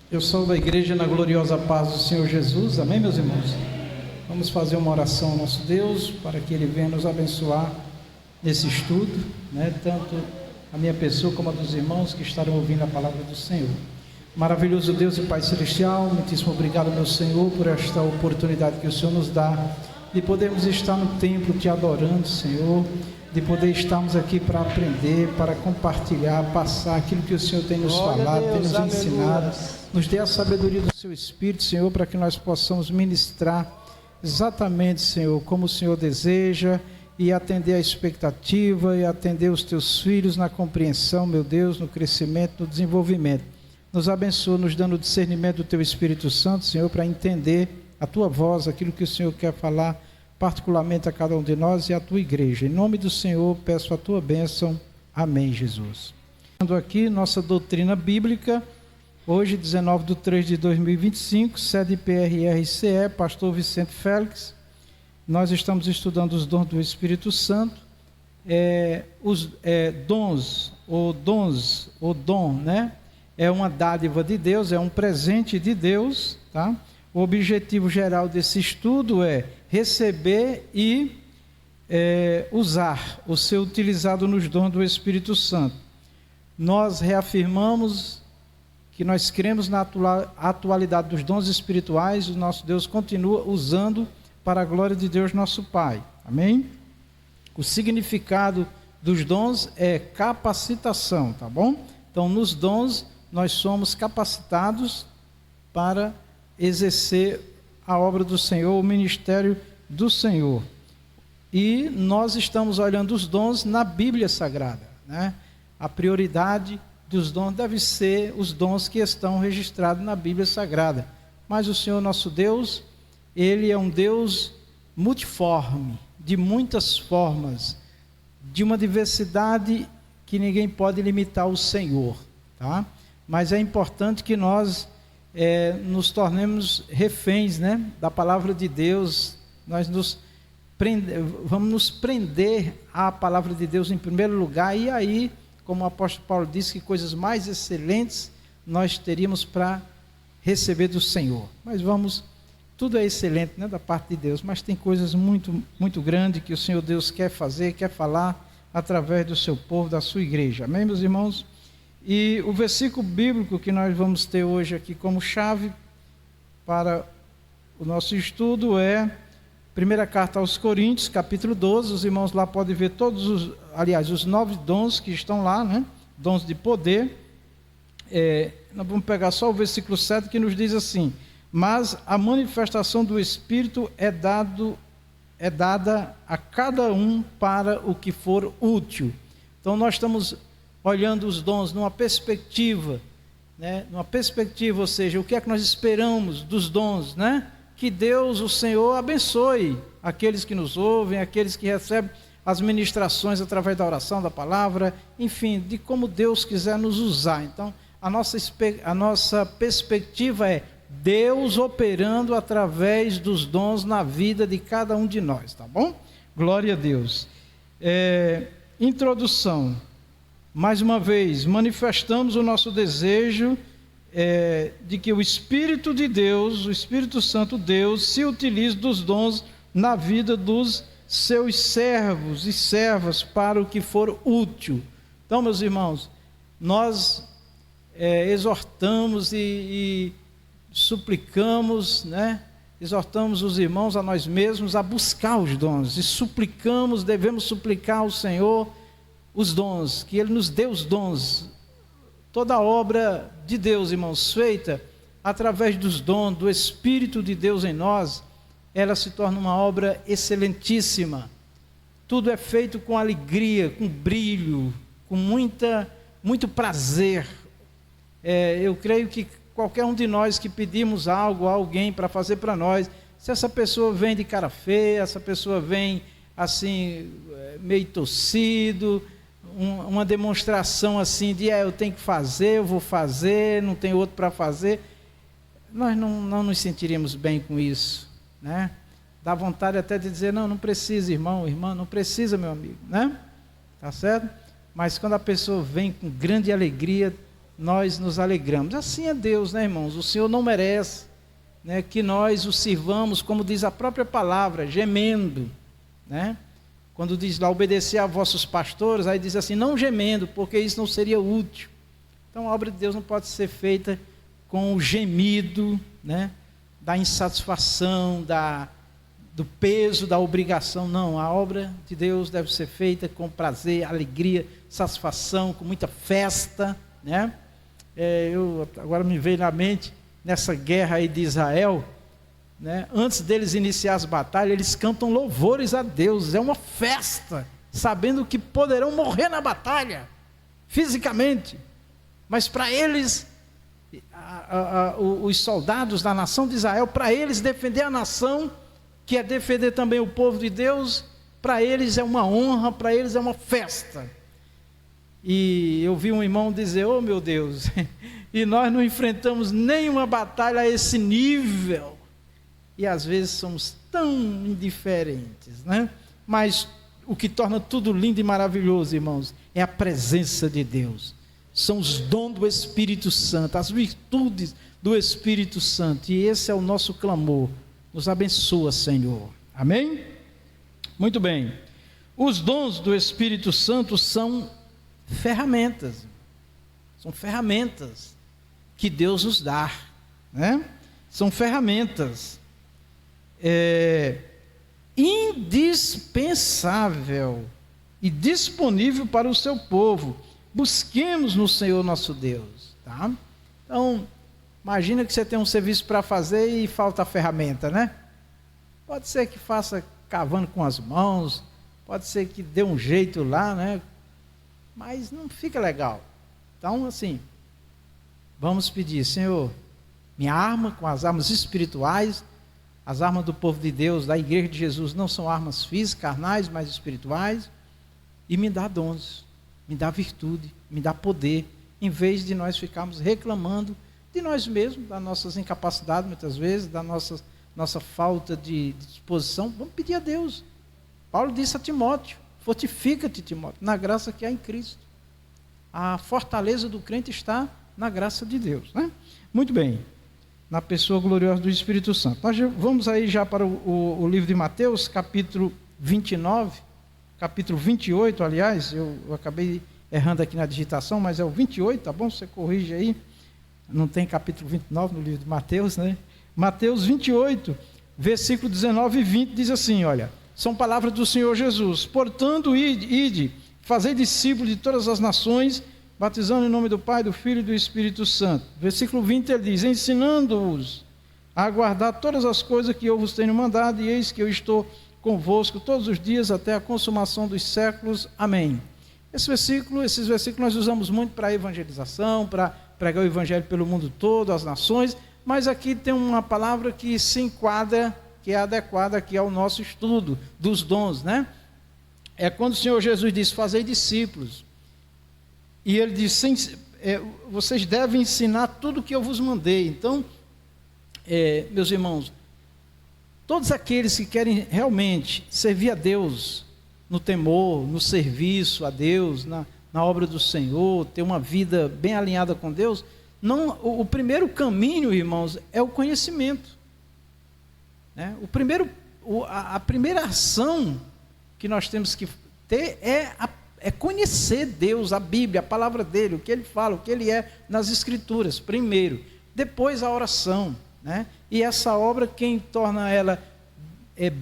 Eu sou da igreja na gloriosa paz do Senhor Jesus, amém, meus irmãos? Vamos fazer uma oração ao nosso Deus, para que Ele venha nos abençoar nesse estudo, tanto a minha pessoa como a dos irmãos que estarão ouvindo a palavra do Senhor. Maravilhoso Deus e Pai Celestial, muitíssimo obrigado, meu Senhor, por esta oportunidade que o Senhor nos dá, de podermos estar no templo te adorando, Senhor, de poder estarmos aqui para aprender, para compartilhar, passar aquilo que o Senhor tem nos falado, tem nos ensinado. Nos dê a sabedoria do Seu Espírito, Senhor, para que nós possamos ministrar exatamente, Senhor, como o Senhor deseja, e atender a expectativa, e atender os Teus filhos na compreensão, meu Deus, no crescimento, no desenvolvimento. Nos abençoa, nos dando o discernimento do Teu Espírito Santo, Senhor, para entender a Tua voz, aquilo que o Senhor quer falar, particularmente a cada um de nós e a Tua igreja. Em nome do Senhor, peço a Tua bênção. Amém, Jesus. Aqui, nossa doutrina bíblica, hoje, 19/3/2025, sede PRRCE, pastor Vicente Félix. Nós estamos estudando os dons do Espírito Santo, o dom, é uma dádiva de Deus, é um presente de Deus, tá? O objetivo geral desse estudo é receber e usar, ou ser utilizado nos dons do Espírito Santo. Nós reafirmamos que nós cremos na atualidade dos dons espirituais, o nosso Deus continua usando para a glória de Deus nosso Pai, amém? O significado dos dons é capacitação, tá bom? Então, nos dons, nós somos capacitados para exercer a obra do Senhor, o ministério do Senhor. E nós estamos olhando os dons na Bíblia Sagrada, A prioridade dos dons deve ser os dons que estão registrados na Bíblia Sagrada. Mas o Senhor nosso Deus, Ele é um Deus multiforme, de muitas formas, de uma diversidade que ninguém pode limitar o Senhor, tá? Mas é importante que nós nos tornemos reféns, da palavra de Deus. Nós vamos nos prender à palavra de Deus em primeiro lugar, e aí, como o apóstolo Paulo disse, que coisas mais excelentes nós teríamos para receber do Senhor. Mas tudo é excelente, da parte de Deus, mas tem coisas muito, muito grandes que o Senhor Deus quer fazer, quer falar através do seu povo, da sua igreja. Amém, meus irmãos? E o versículo bíblico que nós vamos ter hoje aqui como chave para o nosso estudo é primeira carta aos Coríntios, capítulo 12. Os irmãos lá podem ver os 9 dons que estão lá, Dons de poder. Nós vamos pegar só o versículo 7, que nos diz assim: mas a manifestação do Espírito é dada a cada um para o que for útil. Então nós estamos olhando os dons numa perspectiva, ou seja, o que é que nós esperamos dos dons, Que Deus, o Senhor, abençoe aqueles que nos ouvem, aqueles que recebem as ministrações através da oração, da palavra, enfim, de como Deus quiser nos usar. Então, a nossa perspectiva é Deus operando através dos dons na vida de cada um de nós, tá bom? Glória a Deus. Introdução. Mais uma vez, manifestamos o nosso desejo de que o Espírito de Deus, o Espírito Santo Deus, se utilize dos dons na vida dos seus servos e servas para o que for útil. Então, meus irmãos, nós exortamos e suplicamos, exortamos os irmãos a nós mesmos a buscar os dons, e devemos suplicar ao Senhor os dons, que Ele nos dê os dons. Toda a obra de Deus, irmãos, feita através dos dons, do Espírito de Deus em nós, ela se torna uma obra excelentíssima. Tudo é feito com alegria, com brilho, com muito prazer. Eu creio que qualquer um de nós que pedimos algo a alguém para fazer para nós, se essa pessoa vem de cara feia, essa pessoa vem assim, meio torcido, uma demonstração assim de eu tenho que fazer, eu vou fazer, não tem outro para fazer, nós não nos sentiríamos bem com isso, Dá vontade até de dizer, não precisa, irmão, irmã, não precisa, meu amigo, tá certo? Mas quando a pessoa vem com grande alegria, nós nos alegramos. Assim é Deus, né, irmãos? O Senhor não merece, né, que nós o sirvamos, como diz a própria palavra, gemendo, né? Quando diz lá, obedecer a vossos pastores, aí diz assim, não gemendo, porque isso não seria útil. Então a obra de Deus não pode ser feita com o gemido, né, da insatisfação, do peso, da obrigação. Não, a obra de Deus deve ser feita com prazer, alegria, satisfação, com muita festa, né? Agora me veio na mente, nessa guerra aí de Israel, né, antes deles iniciar as batalhas, eles cantam louvores a Deus, é uma festa, sabendo que poderão morrer na batalha, fisicamente, mas para eles, os soldados da nação de Israel, para eles defender a nação, que é defender também o povo de Deus, para eles é uma honra, para eles é uma festa. E eu vi um irmão dizer, oh meu Deus, e nós não enfrentamos nenhuma batalha a esse nível, e às vezes somos tão indiferentes, né? Mas o que torna tudo lindo e maravilhoso, irmãos, é a presença de Deus, são os dons do Espírito Santo, as virtudes do Espírito Santo, e esse é o nosso clamor. Nos abençoa, Senhor. Amém? Muito bem. Os dons do Espírito Santo são ferramentas que Deus nos dá, né? São ferramentas indispensável e disponível para o seu povo. Busquemos no Senhor nosso Deus, tá? Então, imagina que você tem um serviço para fazer e falta a ferramenta, né? Pode ser que faça cavando com as mãos, pode ser que dê um jeito lá, né? Mas não fica legal. Então, assim, vamos pedir, Senhor, me arma com as armas espirituais. As armas do povo de Deus, da igreja de Jesus, não são armas físicas, carnais, mas espirituais. E me dá dons, me dá virtude, me dá poder, em vez de nós ficarmos reclamando de nós mesmos, das nossas incapacidades, muitas vezes, da nossa falta de disposição. Vamos pedir a Deus. Paulo disse a Timóteo, fortifica-te, Timóteo, na graça que há em Cristo. A fortaleza do crente está na graça de Deus, né? Muito bem, na pessoa gloriosa do Espírito Santo. Nós vamos aí já para o livro de Mateus, capítulo 29, capítulo 28, aliás, eu acabei errando aqui na digitação, mas é o 28, tá bom? Você corrige aí, não tem capítulo 29 no livro de Mateus, né? Mateus 28, versículo 19 e 20, diz assim, olha, são palavras do Senhor Jesus, portanto, ide, fazei discípulos de todas as nações, batizando em nome do Pai, do Filho e do Espírito Santo. Versículo 20 ele diz, ensinando-os a guardar todas as coisas que eu vos tenho mandado, e eis que eu estou convosco todos os dias até a consumação dos séculos. Amém. Esses versículos nós usamos muito para evangelização, para pregar o evangelho pelo mundo todo, às nações, mas aqui tem uma palavra que se enquadra, que é adequada aqui ao nosso estudo dos dons, né? É quando o Senhor Jesus diz, fazei discípulos, e ele diz, vocês devem ensinar tudo o que eu vos mandei. Então, meus irmãos, todos aqueles que querem realmente servir a Deus, no temor, no serviço a Deus, na obra do Senhor, ter uma vida bem alinhada com Deus, o primeiro caminho, irmãos, é o conhecimento, né? A primeira ação que nós temos que ter é conhecer Deus, a Bíblia, a palavra dele, o que ele fala, o que ele é nas Escrituras, primeiro. Depois a oração, né? E essa obra, quem torna ela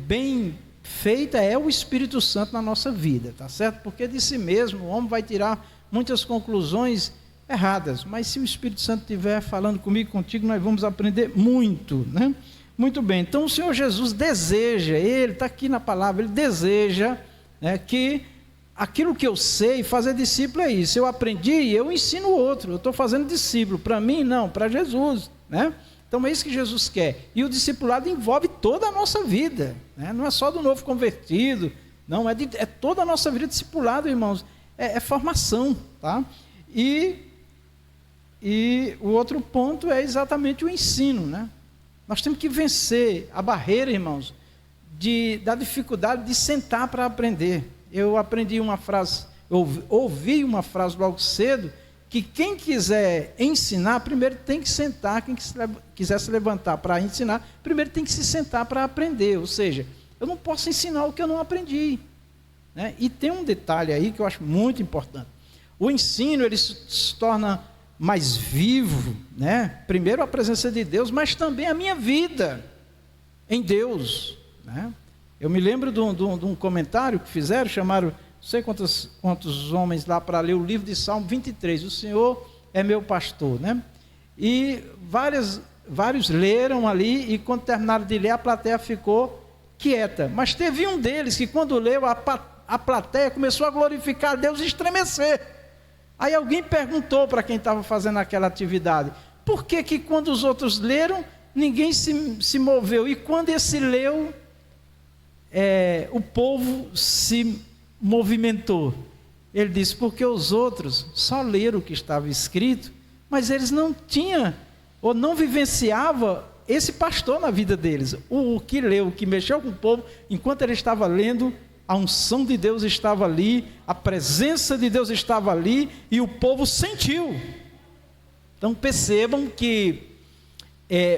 bem feita é o Espírito Santo na nossa vida, tá certo? Porque de si mesmo o homem vai tirar muitas conclusões erradas, mas se o Espírito Santo estiver falando comigo, contigo, nós vamos aprender muito, né? Muito bem, então o Senhor Jesus deseja, ele está aqui na palavra, ele deseja, né, que aquilo que eu sei, fazer discípulo é isso, eu aprendi e eu ensino o outro, eu estou fazendo discípulo, para mim não, para Jesus, né? Então é isso que Jesus quer, e o discipulado envolve toda a nossa vida, né? Não é só do novo convertido, não, é toda a nossa vida. Discipulado, irmãos, é formação, tá? E o outro ponto é exatamente o ensino, né? Nós temos que vencer a barreira, irmãos, da dificuldade de sentar para aprender. Eu aprendi uma frase, ouvi uma frase logo cedo, que quem quiser ensinar, primeiro tem que sentar, quem quiser se levantar para ensinar, primeiro tem que se sentar para aprender, ou seja, eu não posso ensinar o que eu não aprendi, né? E tem um detalhe aí que eu acho muito importante, o ensino ele se torna mais vivo, né? Primeiro a presença de Deus, mas também a minha vida em Deus, né? Eu me lembro de um comentário que fizeram, chamaram, não sei quantos homens lá para ler o livro de Salmo 23, o Senhor é meu pastor, né? E vários leram ali, e quando terminaram de ler, a plateia ficou quieta, mas teve um deles que quando leu, a plateia começou a glorificar a Deus e estremecer. Aí alguém perguntou para quem estava fazendo aquela atividade, por que que quando os outros leram, ninguém se moveu, e quando esse leu, o povo se movimentou? Ele disse, porque os outros só leram o que estava escrito, mas eles não tinham, ou não vivenciavam esse pastor na vida deles. O que leu, o que mexeu com o povo, enquanto ele estava lendo, a unção de Deus estava ali, a presença de Deus estava ali, e o povo sentiu. Então percebam que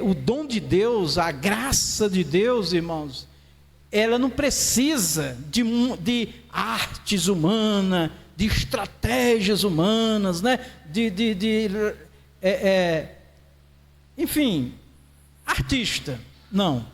o dom de Deus, a graça de Deus, irmãos, ela não precisa de artes humanas, de estratégias humanas, né? Enfim, artista. Não,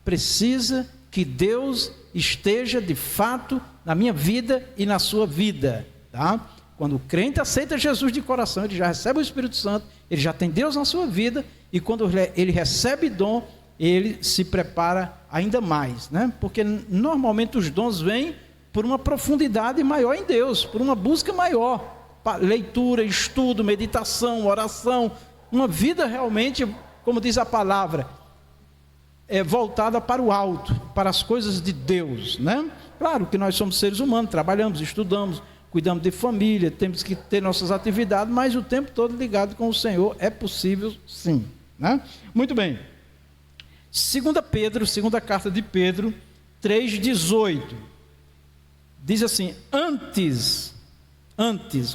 precisa que Deus esteja de fato na minha vida e na sua vida, tá? Quando o crente aceita Jesus de coração, ele já recebe o Espírito Santo, ele já tem Deus na sua vida, e quando ele recebe dom, ele se prepara ainda mais, né? Porque normalmente os dons vêm por uma profundidade maior em Deus, por uma busca maior, leitura, estudo, meditação, oração, uma vida realmente, como diz a palavra, voltada para o alto, para as coisas de Deus, né? Claro que nós somos seres humanos, trabalhamos, estudamos, cuidamos de família, temos que ter nossas atividades, mas o tempo todo ligado com o Senhor é possível sim, né? Muito bem. Segunda carta de Pedro 3,18 diz assim, antes,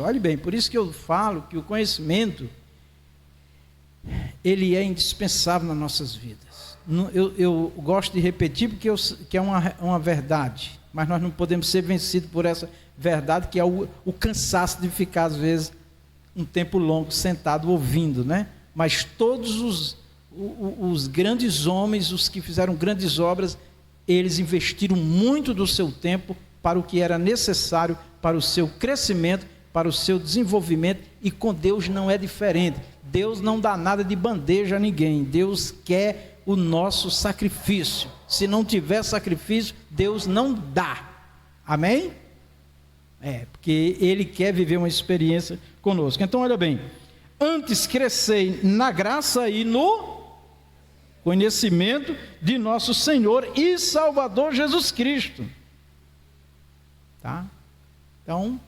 olhe bem, por isso que eu falo que o conhecimento ele é indispensável nas nossas vidas. Eu gosto de repetir porque que é uma verdade, mas nós não podemos ser vencidos por essa verdade, que é o cansaço de ficar às vezes um tempo longo sentado ouvindo, né? Mas todos os grandes homens, os que fizeram grandes obras, eles investiram muito do seu tempo para o que era necessário para o seu crescimento, para o seu desenvolvimento, e com Deus não é diferente. Deus não dá nada de bandeja a ninguém, Deus quer o nosso sacrifício. Se não tiver sacrifício, Deus não dá. Amém? Porque Ele quer viver uma experiência conosco. Então olha bem, antes crescei na graça e no conhecimento de nosso Senhor e Salvador Jesus Cristo. Tá? Então,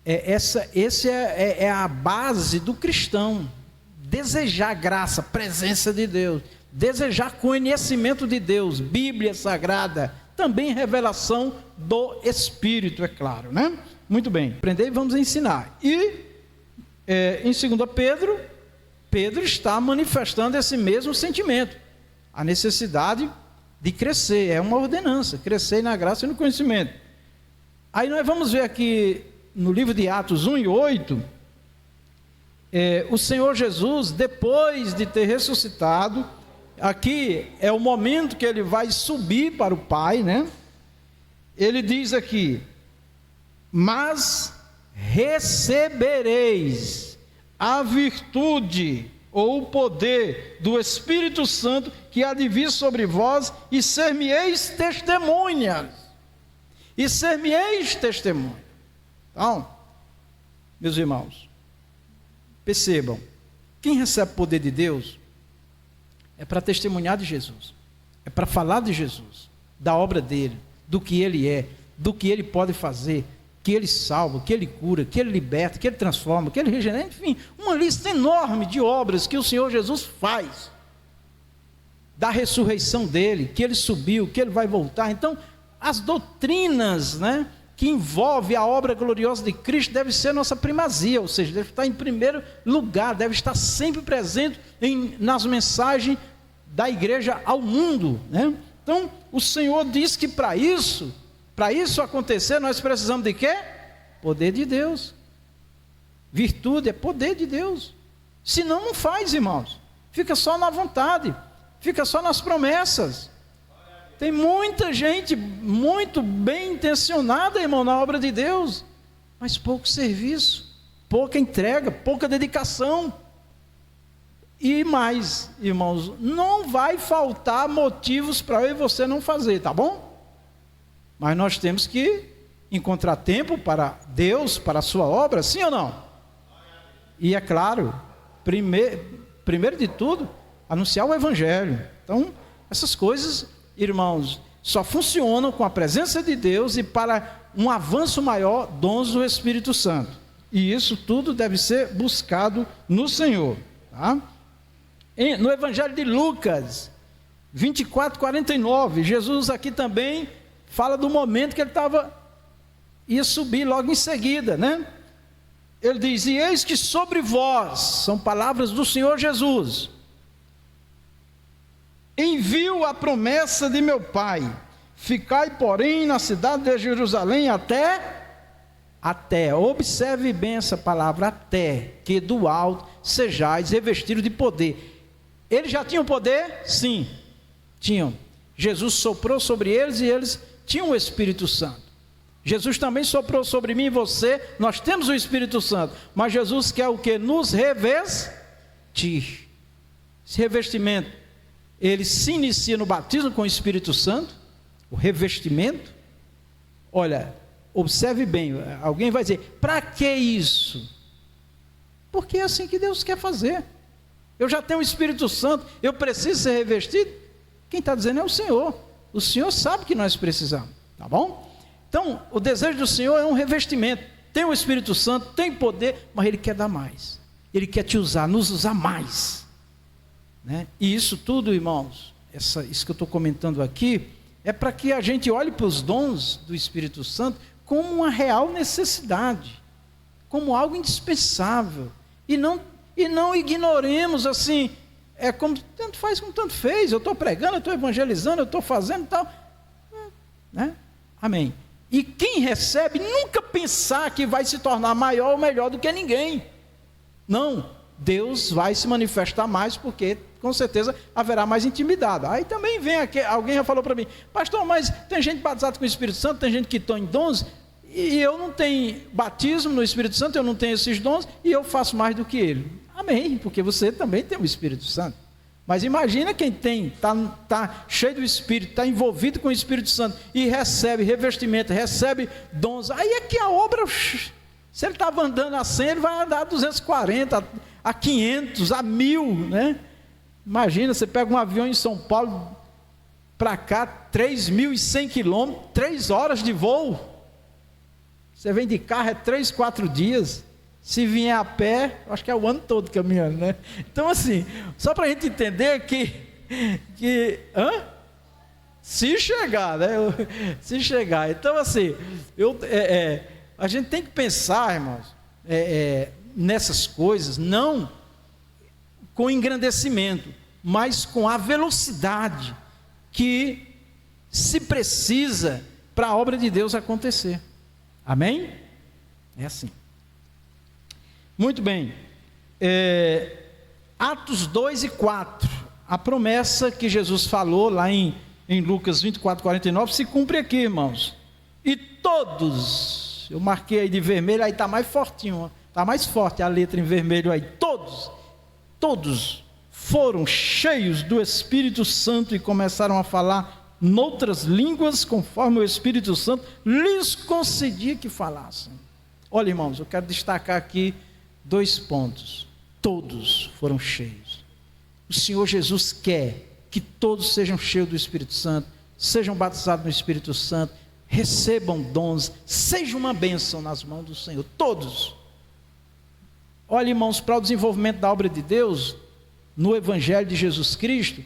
essa é a base do cristão. Desejar graça, presença de Deus, desejar conhecimento de Deus, Bíblia Sagrada, também revelação do Espírito, é claro, né? Muito bem, aprender e vamos ensinar. E em 2 Pedro está manifestando esse mesmo sentimento, a necessidade de crescer, é uma ordenança, crescer na graça e no conhecimento. Aí nós vamos ver aqui no livro de Atos 1:8, o Senhor Jesus, depois de ter ressuscitado, aqui é o momento que ele vai subir para o Pai, né? Ele diz aqui, mas recebereis a virtude ou o poder do Espírito Santo que há de vir sobre vós, e ser-me-eis testemunhas. E ser-me-eis testemunha. Então, meus irmãos, percebam, quem recebe o poder de Deus é para testemunhar de Jesus, é para falar de Jesus, da obra dele, do que ele é, do que ele pode fazer, que ele salva, que ele cura, que ele liberta, que ele transforma, que ele regenera, enfim, uma lista enorme de obras que o Senhor Jesus faz, da ressurreição dele, que ele subiu, que ele vai voltar. Então, as doutrinas, né, que envolve a obra gloriosa de Cristo deve ser nossa primazia, ou seja, deve estar em primeiro lugar, deve estar sempre presente nas mensagens da igreja ao mundo, né? Então, o Senhor diz que para isso acontecer, nós precisamos de quê? Poder de Deus. Virtude é poder de Deus. Senão não faz, irmãos. Fica só na vontade, fica só nas promessas. Tem muita gente muito bem intencionada, irmão, na obra de Deus, mas pouco serviço, pouca entrega, pouca dedicação. E mais, irmãos, não vai faltar motivos para eu e você não fazer, tá bom? Mas nós temos que encontrar tempo para Deus, para a sua obra, sim ou não? E é claro, primeiro de tudo, anunciar o Evangelho. Então, essas coisas, irmãos, só funcionam com a presença de Deus e para um avanço maior, dons do Espírito Santo. E isso tudo deve ser buscado no Senhor, tá? No Evangelho de Lucas 24:49, Jesus aqui também fala do momento que ele ia subir logo em seguida, né? Ele diz: e eis que sobre vós, são palavras do Senhor Jesus, envio a promessa de meu Pai, ficai porém na cidade de Jerusalém até, observe bem essa palavra, até que do alto sejais revestidos de poder. Eles já tinham poder? Sim, tinham. Jesus soprou sobre eles e eles tinham o Espírito Santo. Jesus também soprou sobre mim e você, nós temos o Espírito Santo, mas Jesus quer o que? Nos revestir. Esse revestimento, ele se inicia no batismo com o Espírito Santo, o revestimento. Olha, observe bem, alguém vai dizer, para que isso? Porque é assim que Deus quer fazer. Eu já tenho o Espírito Santo, eu preciso ser revestido? Quem está dizendo é o Senhor. O Senhor sabe que nós precisamos, tá bom? Então, o desejo do Senhor é um revestimento. Tem o Espírito Santo, tem poder, mas Ele quer dar mais. Ele quer te usar, nos usar mais, né? E isso tudo, irmãos, isso que eu estou comentando aqui, é para que a gente olhe para os dons do Espírito Santo como uma real necessidade, como algo indispensável, e não ignoremos assim, como tanto faz como tanto fez, eu estou pregando, eu estou evangelizando, eu estou fazendo e tal, né? Amém. E quem recebe nunca pensar que vai se tornar maior ou melhor do que ninguém. Não, Deus vai se manifestar mais, porque com certeza haverá mais intimidade. Aí também vem alguém já falou para mim, pastor, mas tem gente batizada com o Espírito Santo, tem gente que está em dons, e eu não tenho batismo no Espírito Santo, eu não tenho esses dons, e eu faço mais do que ele. Amém, porque você também tem o Espírito Santo. Mas imagina quem está cheio do Espírito, está envolvido com o Espírito Santo, e recebe revestimento, recebe dons. Aí é que a obra, se ele estava andando a 100, ele vai andar a 240, a 500, a 1000, né? Imagina, você pega um avião em São Paulo, para cá, 3.100 quilômetros, 3 horas de voo. Você vem de carro, é 3, 4 dias. Se vier a pé, acho que é o ano todo caminhando, né? Então assim, só para a gente entender se chegar, né? Se chegar. Então assim, a gente tem que pensar, irmãos, nessas coisas, não com engrandecimento, mas com a velocidade que se precisa para a obra de Deus acontecer. Amém? É assim. Muito bem, Atos 2 e 4, a promessa que Jesus falou lá em Lucas 24:49 se cumpre aqui, irmãos. E todos, eu marquei aí de vermelho, aí está mais fortinho, está mais forte a letra em vermelho aí, todos foram cheios do Espírito Santo e começaram a falar noutras línguas, conforme o Espírito Santo lhes concedia que falassem. Olha, irmãos, eu quero destacar aqui 2 pontos. Todos foram cheios. O Senhor Jesus quer que todos sejam cheios do Espírito Santo, sejam batizados no Espírito Santo, recebam dons, seja uma bênção nas mãos do Senhor, todos. Olha, irmãos, para o desenvolvimento da obra de Deus, no Evangelho de Jesus Cristo,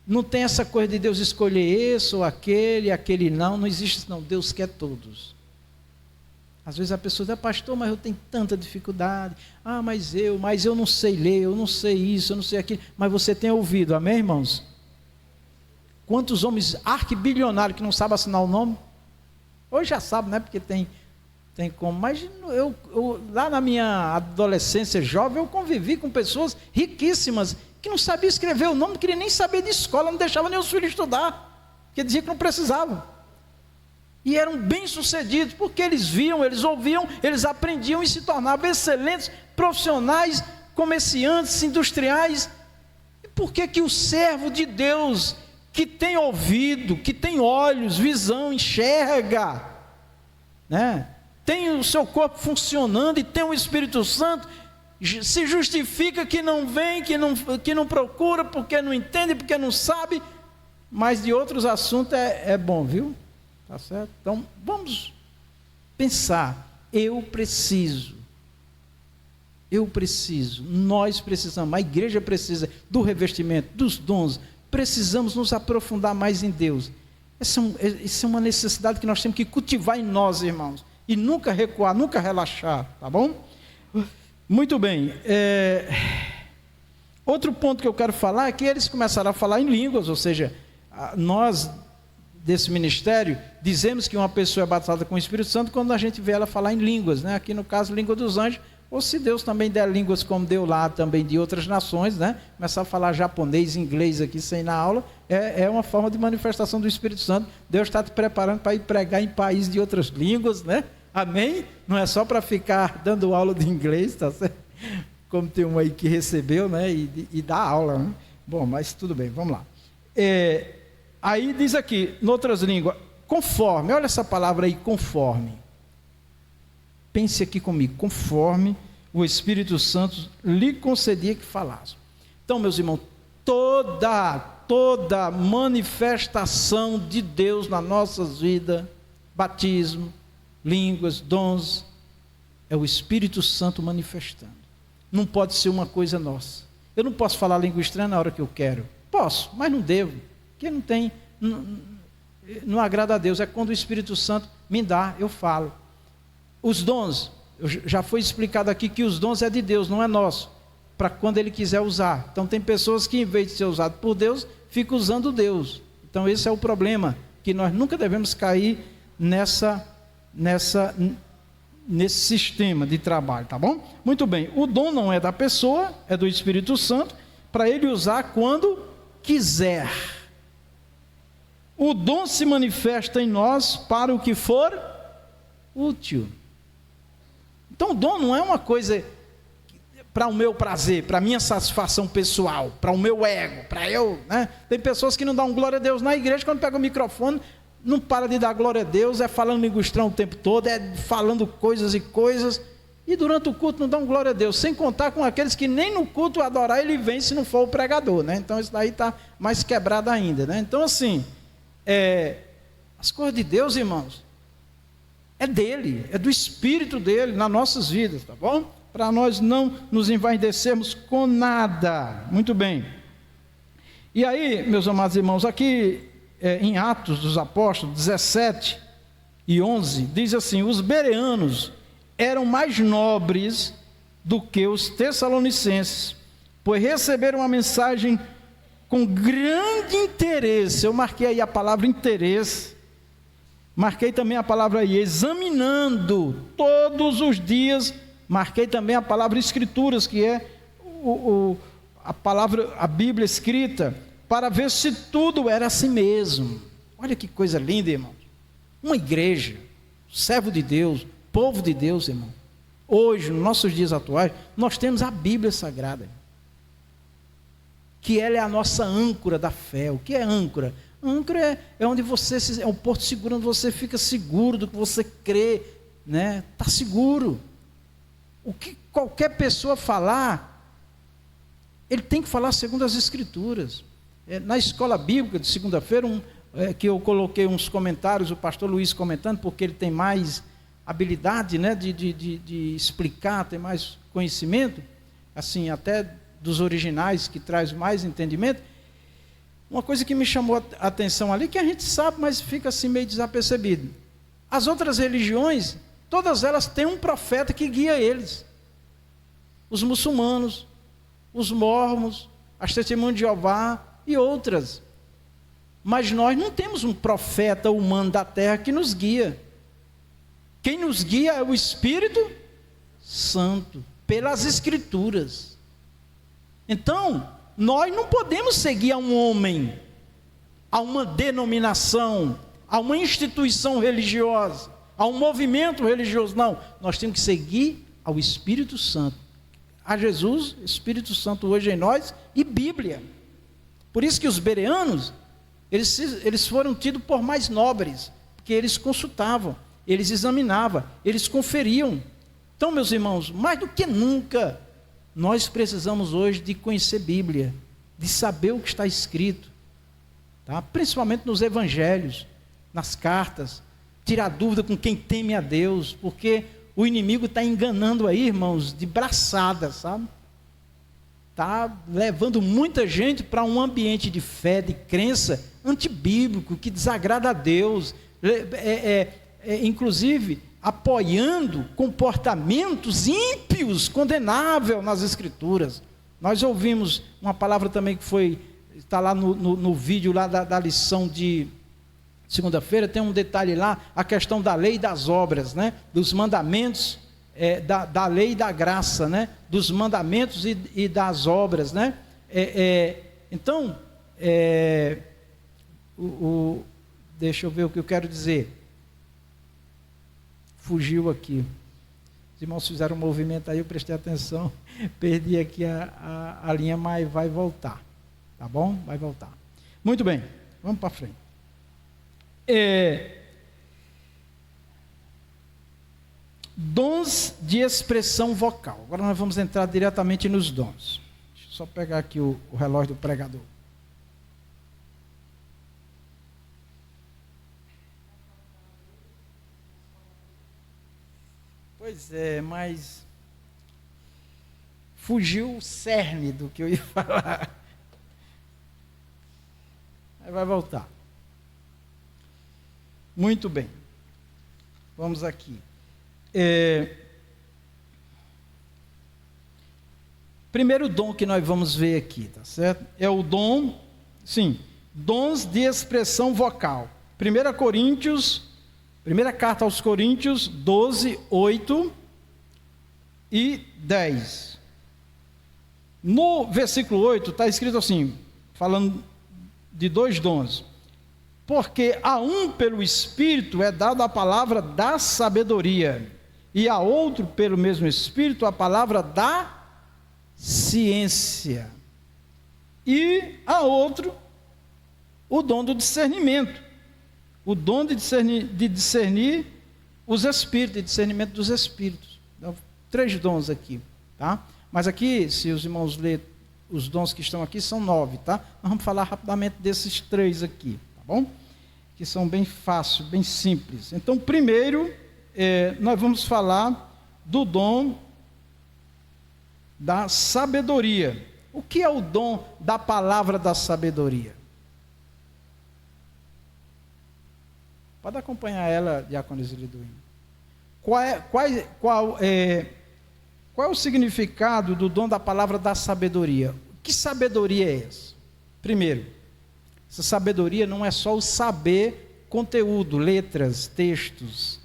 não tem essa coisa de Deus escolher esse ou aquele não existe isso não, Deus quer todos. Às vezes a pessoa diz, pastor, mas eu tenho tanta dificuldade. Mas eu não sei ler, eu não sei isso, eu não sei aquilo. Mas você tem ouvido, amém, irmãos? Quantos homens arquibilionários que não sabem assinar o nome? Hoje já sabe, né? Porque tem como. Mas lá na minha adolescência jovem, eu convivi com pessoas riquíssimas que não sabiam escrever o nome, não queriam nem saber de escola, não deixavam nem os filhos estudar, porque diziam que não precisavam. E eram bem-sucedidos, porque eles viam, eles ouviam, eles aprendiam e se tornavam excelentes profissionais, comerciantes, industriais. E por que o servo de Deus, que tem ouvido, que tem olhos, visão, enxerga, né? Tem o seu corpo funcionando e tem o Espírito Santo, se justifica que não vem, que não procura, porque não entende, porque não sabe, mas de outros assuntos é bom, viu? Tá certo? Então, vamos pensar, nós precisamos, a igreja precisa do revestimento, dos dons, precisamos nos aprofundar mais em Deus. Essa é uma necessidade que nós temos que cultivar em nós, irmãos, e nunca recuar, nunca relaxar, tá bom? Muito bem. Outro ponto que eu quero falar é que eles começaram a falar em línguas, ou seja, nós desse ministério dizemos que uma pessoa é batizada com o Espírito Santo quando a gente vê ela falar em línguas, né? Aqui no caso, língua dos anjos, ou se Deus também der línguas como deu lá também de outras nações, né? Começar a falar japonês, inglês aqui sem ir na aula, é uma forma de manifestação do Espírito Santo. Deus está te preparando para ir pregar em países de outras línguas, né? Amém? Não é só para ficar dando aula de inglês, tá certo? Como tem um aí que recebeu, né? E dá aula, né? Bom, mas tudo bem, vamos lá. Aí diz aqui, em outras línguas, conforme, olha essa palavra aí, conforme. Pense aqui comigo, conforme o Espírito Santo lhe concedia que falasse. Então, meus irmãos, toda manifestação de Deus nas nossas vidas, batismo, línguas, dons, é o Espírito Santo manifestando. Não pode ser uma coisa nossa. Eu não posso falar língua estranha na hora que eu quero. Posso, mas não devo. Porque não agrada a Deus. É quando o Espírito Santo me dá, eu falo. Os dons, já foi explicado aqui que os dons é de Deus, não é nosso, para quando Ele quiser usar. Então tem pessoas que em vez de ser usado por Deus, ficam usando Deus. Então esse é o problema, que nós nunca devemos cair nesse sistema de trabalho, tá bom? Muito bem, o dom não é da pessoa, é do Espírito Santo, para Ele usar quando quiser. O dom se manifesta em nós para o que for útil. Então o dom não é uma coisa para o meu prazer, para a minha satisfação pessoal, para o meu ego, para eu, né? Tem pessoas que não dão glória a Deus na igreja, quando pega o microfone, não para de dar glória a Deus, é falando língua estranha o tempo todo, é falando coisas e coisas, e durante o culto não dão glória a Deus, sem contar com aqueles que nem no culto adorar ele vem se não for o pregador, né? Então isso daí está mais quebrado ainda, né? Então assim, as coisas de Deus, irmãos, é dele, é do Espírito dele nas nossas vidas, tá bom? Para nós não nos envaidecermos com nada. Muito bem. E aí, meus amados irmãos, aqui em Atos dos Apóstolos 17 e 11, diz assim: os bereanos eram mais nobres do que os tessalonicenses, pois receberam a mensagem com grande interesse. Eu marquei aí a palavra interesse, marquei também a palavra aí, examinando todos os dias, marquei também a palavra escrituras, que é a palavra, a Bíblia escrita, para ver se tudo era assim mesmo. Olha que coisa linda, irmão. Uma igreja, servo de Deus, povo de Deus, irmão. Hoje, nos nossos dias atuais, nós temos a Bíblia Sagrada, que ela é a nossa âncora da fé. O que é âncora? Âncora é onde é um porto seguro, onde você fica seguro do que você crê, né? Está seguro. O que qualquer pessoa falar, ele tem que falar segundo as Escrituras. Na escola bíblica de segunda-feira, que eu coloquei uns comentários, o pastor Luiz comentando, porque ele tem mais habilidade, né, de explicar, tem mais conhecimento, assim, até dos originais, que traz mais entendimento. Uma coisa que me chamou a atenção ali, que a gente sabe, mas fica assim meio desapercebido. As outras religiões, todas elas têm um profeta que guia eles. Os muçulmanos, os mormons, as testemunhas de Jeová e outras. Mas nós não temos um profeta humano da terra que nos guia. Quem nos guia é o Espírito Santo, pelas Escrituras. Então, nós não podemos seguir a um homem, a uma denominação, a uma instituição religiosa, a um movimento religioso. Não, nós temos que seguir ao Espírito Santo. A Jesus, Espírito Santo hoje em nós e Bíblia. Por isso que os bereanos, eles foram tidos por mais nobres, porque eles consultavam, eles examinavam, eles conferiam. Então, meus irmãos, mais do que nunca, nós precisamos hoje de conhecer Bíblia, de saber o que está escrito, tá? Principalmente nos evangelhos, nas cartas, tirar dúvida com quem teme a Deus, porque o inimigo está enganando aí, irmãos, de braçada, sabe? Está levando muita gente para um ambiente de fé, de crença antibíblico, que desagrada a Deus, inclusive apoiando comportamentos ímpios, condenáveis nas Escrituras. Nós ouvimos uma palavra também que está lá no vídeo lá da lição de segunda-feira, tem um detalhe lá, a questão da lei e das obras, né? Dos mandamentos, da lei e da graça, né? Dos mandamentos e das obras, né? Então, deixa eu ver o que eu quero dizer. Fugiu aqui. Os irmãos fizeram um movimento aí, eu prestei atenção, perdi aqui a linha, mas vai voltar. Tá bom? Vai voltar. Muito bem, vamos para frente. Dons de expressão vocal. Agora nós vamos entrar diretamente nos dons. Deixa eu só pegar aqui o relógio do pregador. Pois é, mas fugiu o cerne do que eu ia falar. Aí vai voltar. Muito bem. Vamos aqui. Primeiro dom que nós vamos ver aqui, tá certo? É o dom, sim, dons de expressão vocal. 1 Coríntios, primeira carta aos Coríntios, 12, 8 e 10. No versículo 8 está escrito assim, falando de dois dons. Porque a um pelo Espírito é dada a palavra da sabedoria, e a outro pelo mesmo Espírito a palavra da ciência, e a outro o dom do discernimento, o dom de discernir os espíritos, de discernimento dos espíritos. Então, 3 dons aqui, tá? Mas aqui, se os irmãos lerem os dons que estão aqui, são 9, tá? Nós vamos falar rapidamente desses 3 aqui, tá bom? Que são bem fáceis, bem simples. Então, primeiro, nós vamos falar do dom da sabedoria. O que é o dom da palavra da sabedoria? Pode acompanhar ela, diácono Ziliduim. Qual é o significado do dom da palavra da sabedoria? Que sabedoria é essa? Primeiro, essa sabedoria não é só o saber conteúdo, letras, textos.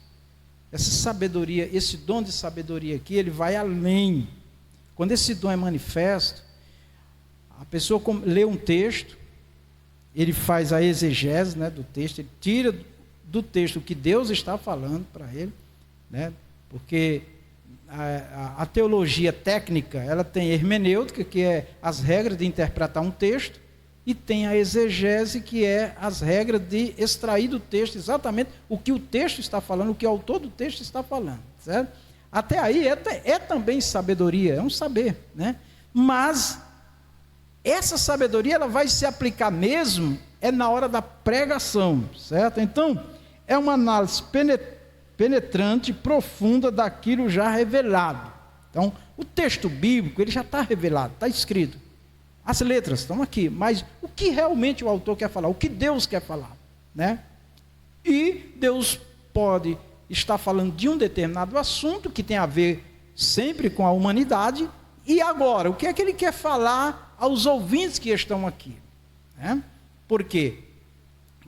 Essa sabedoria, esse dom de sabedoria aqui, ele vai além. Quando esse dom é manifesto, a pessoa lê um texto, ele faz a exegese, né, do texto, ele tira do texto o que Deus está falando para ele, né, porque a teologia técnica, ela tem hermenêutica, que é as regras de interpretar um texto, e tem a exegese, que é as regras de extrair do texto exatamente o que o texto está falando, o que o autor do texto está falando, certo? Até aí é também sabedoria, é um saber, né? Mas essa sabedoria ela vai se aplicar mesmo na hora da pregação, certo? Então, é uma análise penetrante, profunda daquilo já revelado. Então, o texto bíblico ele já está revelado, está escrito. As letras estão aqui, mas o que realmente o autor quer falar, o que Deus quer falar, né? E Deus pode está falando de um determinado assunto que tem a ver sempre com a humanidade. E agora, o que é que ele quer falar aos ouvintes que estão aqui? Porque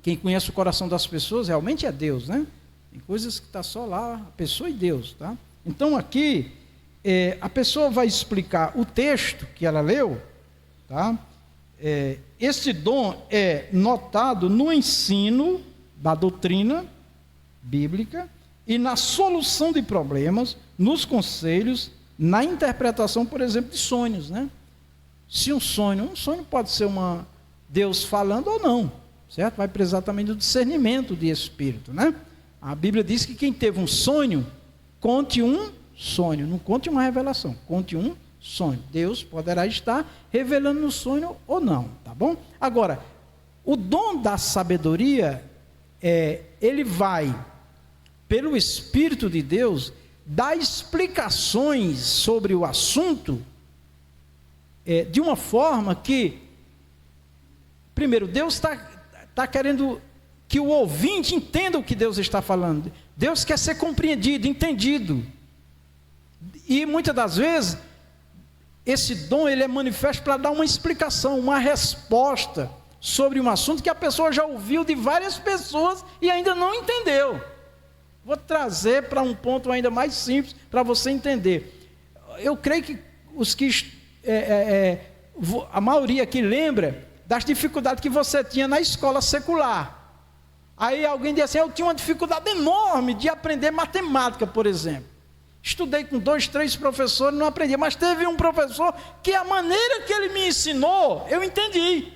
quem conhece o coração das pessoas realmente é Deus, né? Tem coisas que está só lá, a pessoa e Deus, tá? Então aqui, a pessoa vai explicar o texto que ela leu, tá? Esse dom é notado no ensino da doutrina bíblica e na solução de problemas, nos conselhos, na interpretação, por exemplo, de sonhos, né? Se um sonho pode ser Deus falando ou não, certo? Vai precisar também do discernimento de espírito, né? A Bíblia diz que quem teve um sonho, conte um sonho, não conte uma revelação, conte um sonho. Deus poderá estar revelando no sonho ou não, tá bom? Agora, o dom da sabedoria, ele vai, pelo Espírito de Deus, dar explicações sobre o assunto, de uma forma que, primeiro, Deus está querendo que o ouvinte entenda o que Deus está falando. Deus quer ser compreendido, entendido. E muitas das vezes, esse dom ele é manifesto para dar uma explicação, uma resposta sobre um assunto que a pessoa já ouviu de várias pessoas e ainda não entendeu. Vou trazer para um ponto ainda mais simples para você entender. Eu creio que a maioria aqui lembra das dificuldades que você tinha na escola secular. Aí alguém diz assim: eu tinha uma dificuldade enorme de aprender matemática, por exemplo. Estudei com 2, 3 professores, não aprendi, mas teve um professor que a maneira que ele me ensinou, eu entendi.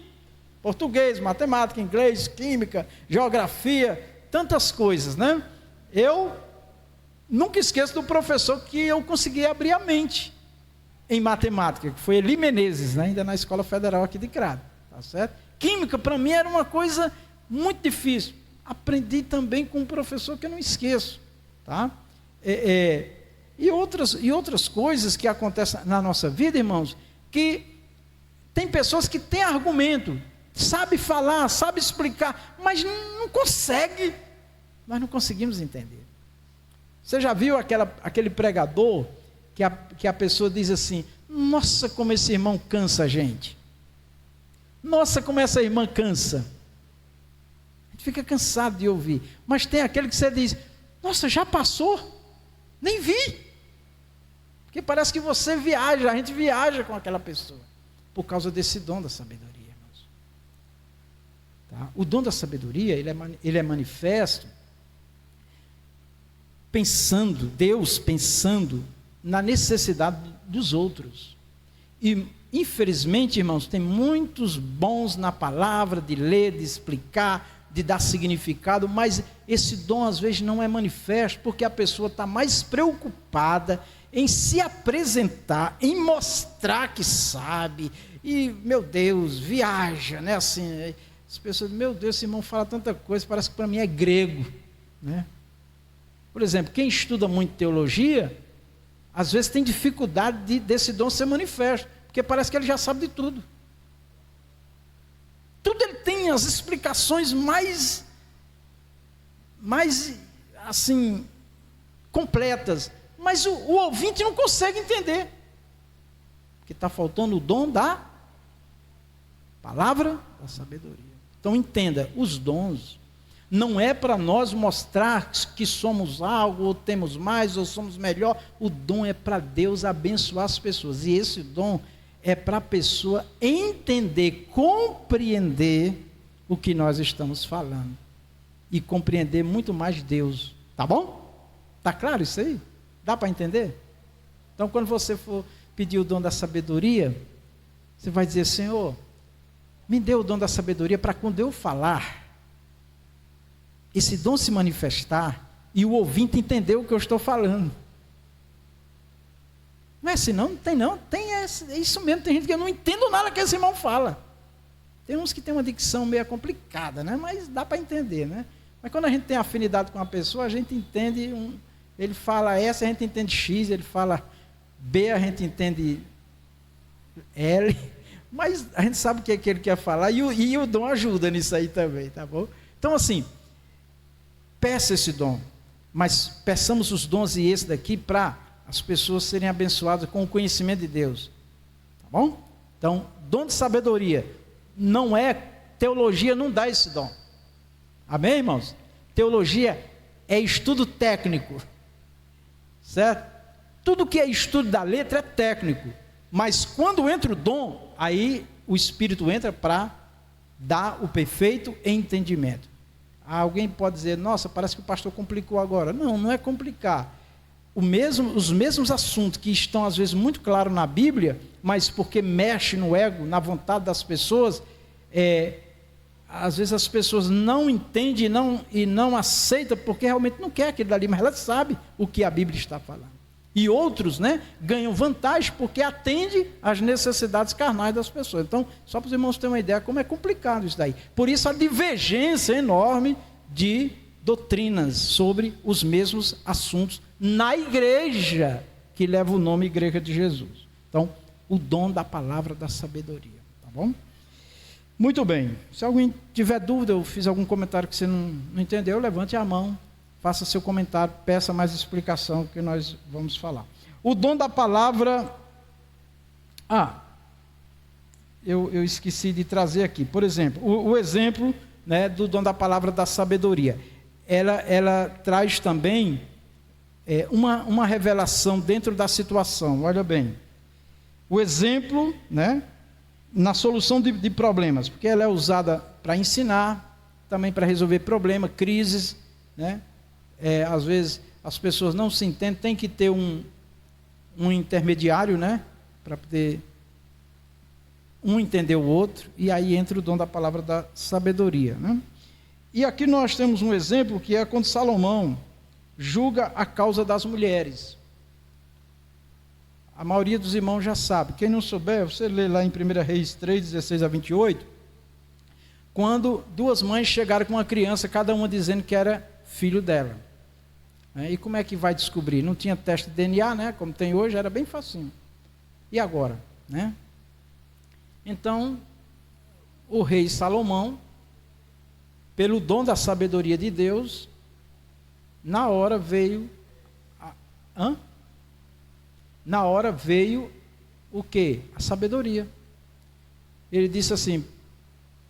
Português, matemática, inglês, química, geografia, tantas coisas, né? Eu nunca esqueço do professor que eu consegui abrir a mente em matemática, que foi Eli Menezes, né? Ainda na Escola Federal aqui de Crato, tá certo? Química para mim era uma coisa muito difícil. Aprendi também com um professor que eu não esqueço, tá? E outras coisas que acontecem na nossa vida, irmãos, que tem pessoas que têm argumento, sabe falar, sabe explicar, mas não consegue. Nós não conseguimos entender. Você já viu aquele pregador que a pessoa diz assim: nossa, como esse irmão cansa a gente. Nossa, como essa irmã cansa. A gente fica cansado de ouvir. Mas tem aquele que você diz: nossa, já passou? Nem vi. Porque parece que você viaja, a gente viaja com aquela pessoa. Por causa desse dom da sabedoria, irmãos. Tá? O dom da sabedoria, ele é manifesto Deus pensando na necessidade dos outros. E, infelizmente, irmãos, tem muitos bons na palavra, de ler, de explicar, de dar significado, mas esse dom às vezes não é manifesto, porque a pessoa está mais preocupada em se apresentar, em mostrar que sabe, e, meu Deus, viaja, né? Assim, as pessoas, meu Deus, esse irmão fala tanta coisa, parece que para mim é grego, né? Por exemplo, quem estuda muito teologia, às vezes tem dificuldade desse dom ser manifesto, porque parece que ele já sabe de tudo. Tudo ele tem as explicações mais assim, completas, mas o ouvinte não consegue entender, porque está faltando o dom da palavra da sabedoria. Então entenda, os dons não é para nós mostrar que somos algo, ou temos mais, ou somos melhor. O dom é para Deus abençoar as pessoas, e esse dom é para a pessoa entender, compreender o que nós estamos falando, e compreender muito mais Deus, tá bom? Tá claro isso aí? Dá para entender? Então, quando você for pedir o dom da sabedoria, você vai dizer: Senhor, me dê o dom da sabedoria para quando eu falar, esse dom se manifestar e o ouvinte entender o que eu estou falando. Não é assim não? Não tem não. É isso mesmo, tem gente que eu não entendo nada que esse irmão fala. Tem uns que tem uma dicção meio complicada, né? Mas dá para entender, né? Mas quando a gente tem afinidade com uma pessoa, a gente entende, ele fala S, a gente entende X, ele fala B, a gente entende L, mas a gente sabe o que é que ele quer falar, e o dom ajuda nisso aí também, tá bom? Então assim, peça esse dom, mas peçamos os dons e esse daqui para as pessoas serem abençoadas com o conhecimento de Deus. Tá bom? Então, dom de sabedoria não é, teologia não dá esse dom. Amém, irmãos? Teologia é estudo técnico, certo? Tudo que é estudo da letra é técnico, mas quando entra o dom, aí o Espírito entra para dar o perfeito entendimento. Alguém pode dizer, nossa, parece que o pastor complicou agora. Não, não é complicar. Os mesmos assuntos que estão às vezes muito claros na Bíblia, mas porque mexe no ego, na vontade das pessoas, às vezes as pessoas não entendem e não aceitam, porque realmente não quer aquilo dali, mas ela sabe o que a Bíblia está falando. E outros, ganham vantagem porque atende às necessidades carnais das pessoas. Então, só para os irmãos terem uma ideia como é complicado isso daí. Por isso a divergência enorme de doutrinas sobre os mesmos assuntos na igreja que leva o nome Igreja de Jesus. Então, o dom da palavra da sabedoria, tá bom? Muito bem. Se alguém tiver dúvida ou fiz algum comentário que você não entendeu, levante a mão. Faça seu comentário, peça mais explicação que nós vamos falar. O dom da palavra... eu esqueci de trazer aqui. Por exemplo, o exemplo do dom da palavra da sabedoria. Ela traz também uma revelação dentro da situação. Olha bem. O exemplo, na solução de problemas, porque ela é usada para ensinar, também para resolver problemas, crises, às vezes as pessoas não se entendem, tem que ter um intermediário, para poder um entender o outro, e aí entra o dom da palavra da sabedoria, E aqui nós temos um exemplo que é quando Salomão julga a causa das mulheres. A maioria dos irmãos já sabe. Quem não souber, você lê lá em 1 Reis 3, 16 a 28, quando duas mães chegaram com uma criança, cada uma dizendo que era filho dela. E como é que vai descobrir? Não tinha teste de DNA, como tem hoje, era bem facinho. E agora? Então, o rei Salomão, pelo dom da sabedoria de Deus, na hora veio o quê? A sabedoria. Ele disse assim,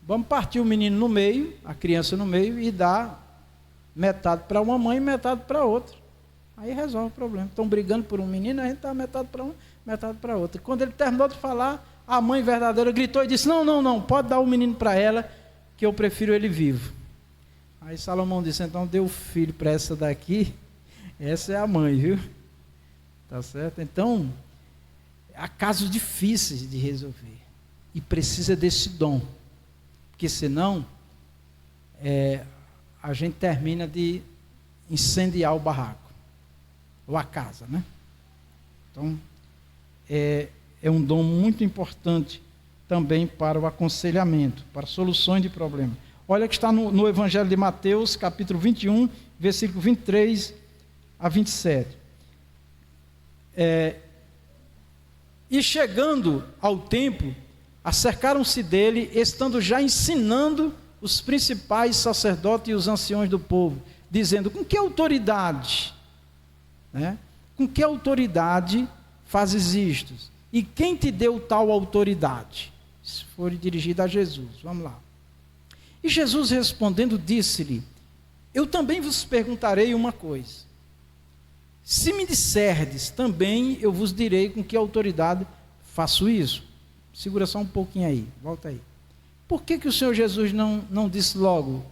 vamos partir o menino no meio, a criança no meio, e dar metade para uma mãe e metade para outra. Aí resolve o problema. Estão brigando por um menino, a gente dá metade para um, metade para outra. Quando ele terminou de falar, a mãe verdadeira gritou e disse, não, pode dar o menino para ela, que eu prefiro ele vivo. Aí Salomão disse, então dê o filho para essa daqui, essa é a mãe, viu? Tá certo? Então, há casos difíceis de resolver, e precisa desse dom, porque senão, a gente termina de incendiar o barraco, ou a casa, Então, é um dom muito importante também para o aconselhamento, para soluções de problemas. Olha que está no Evangelho de Mateus, capítulo 21, versículo 23 a 27. E chegando ao templo, acercaram-se dele, estando já ensinando os principais sacerdotes e os anciões do povo, dizendo, com que autoridade, com que autoridade fazes isto? E quem te deu tal autoridade? Se for dirigido a Jesus, vamos lá. E Jesus respondendo disse-lhe, eu também vos perguntarei uma coisa, se me disserdes, também eu vos direi com que autoridade faço isso. Segura só um pouquinho aí, volta aí. Por que o Senhor Jesus não disse logo,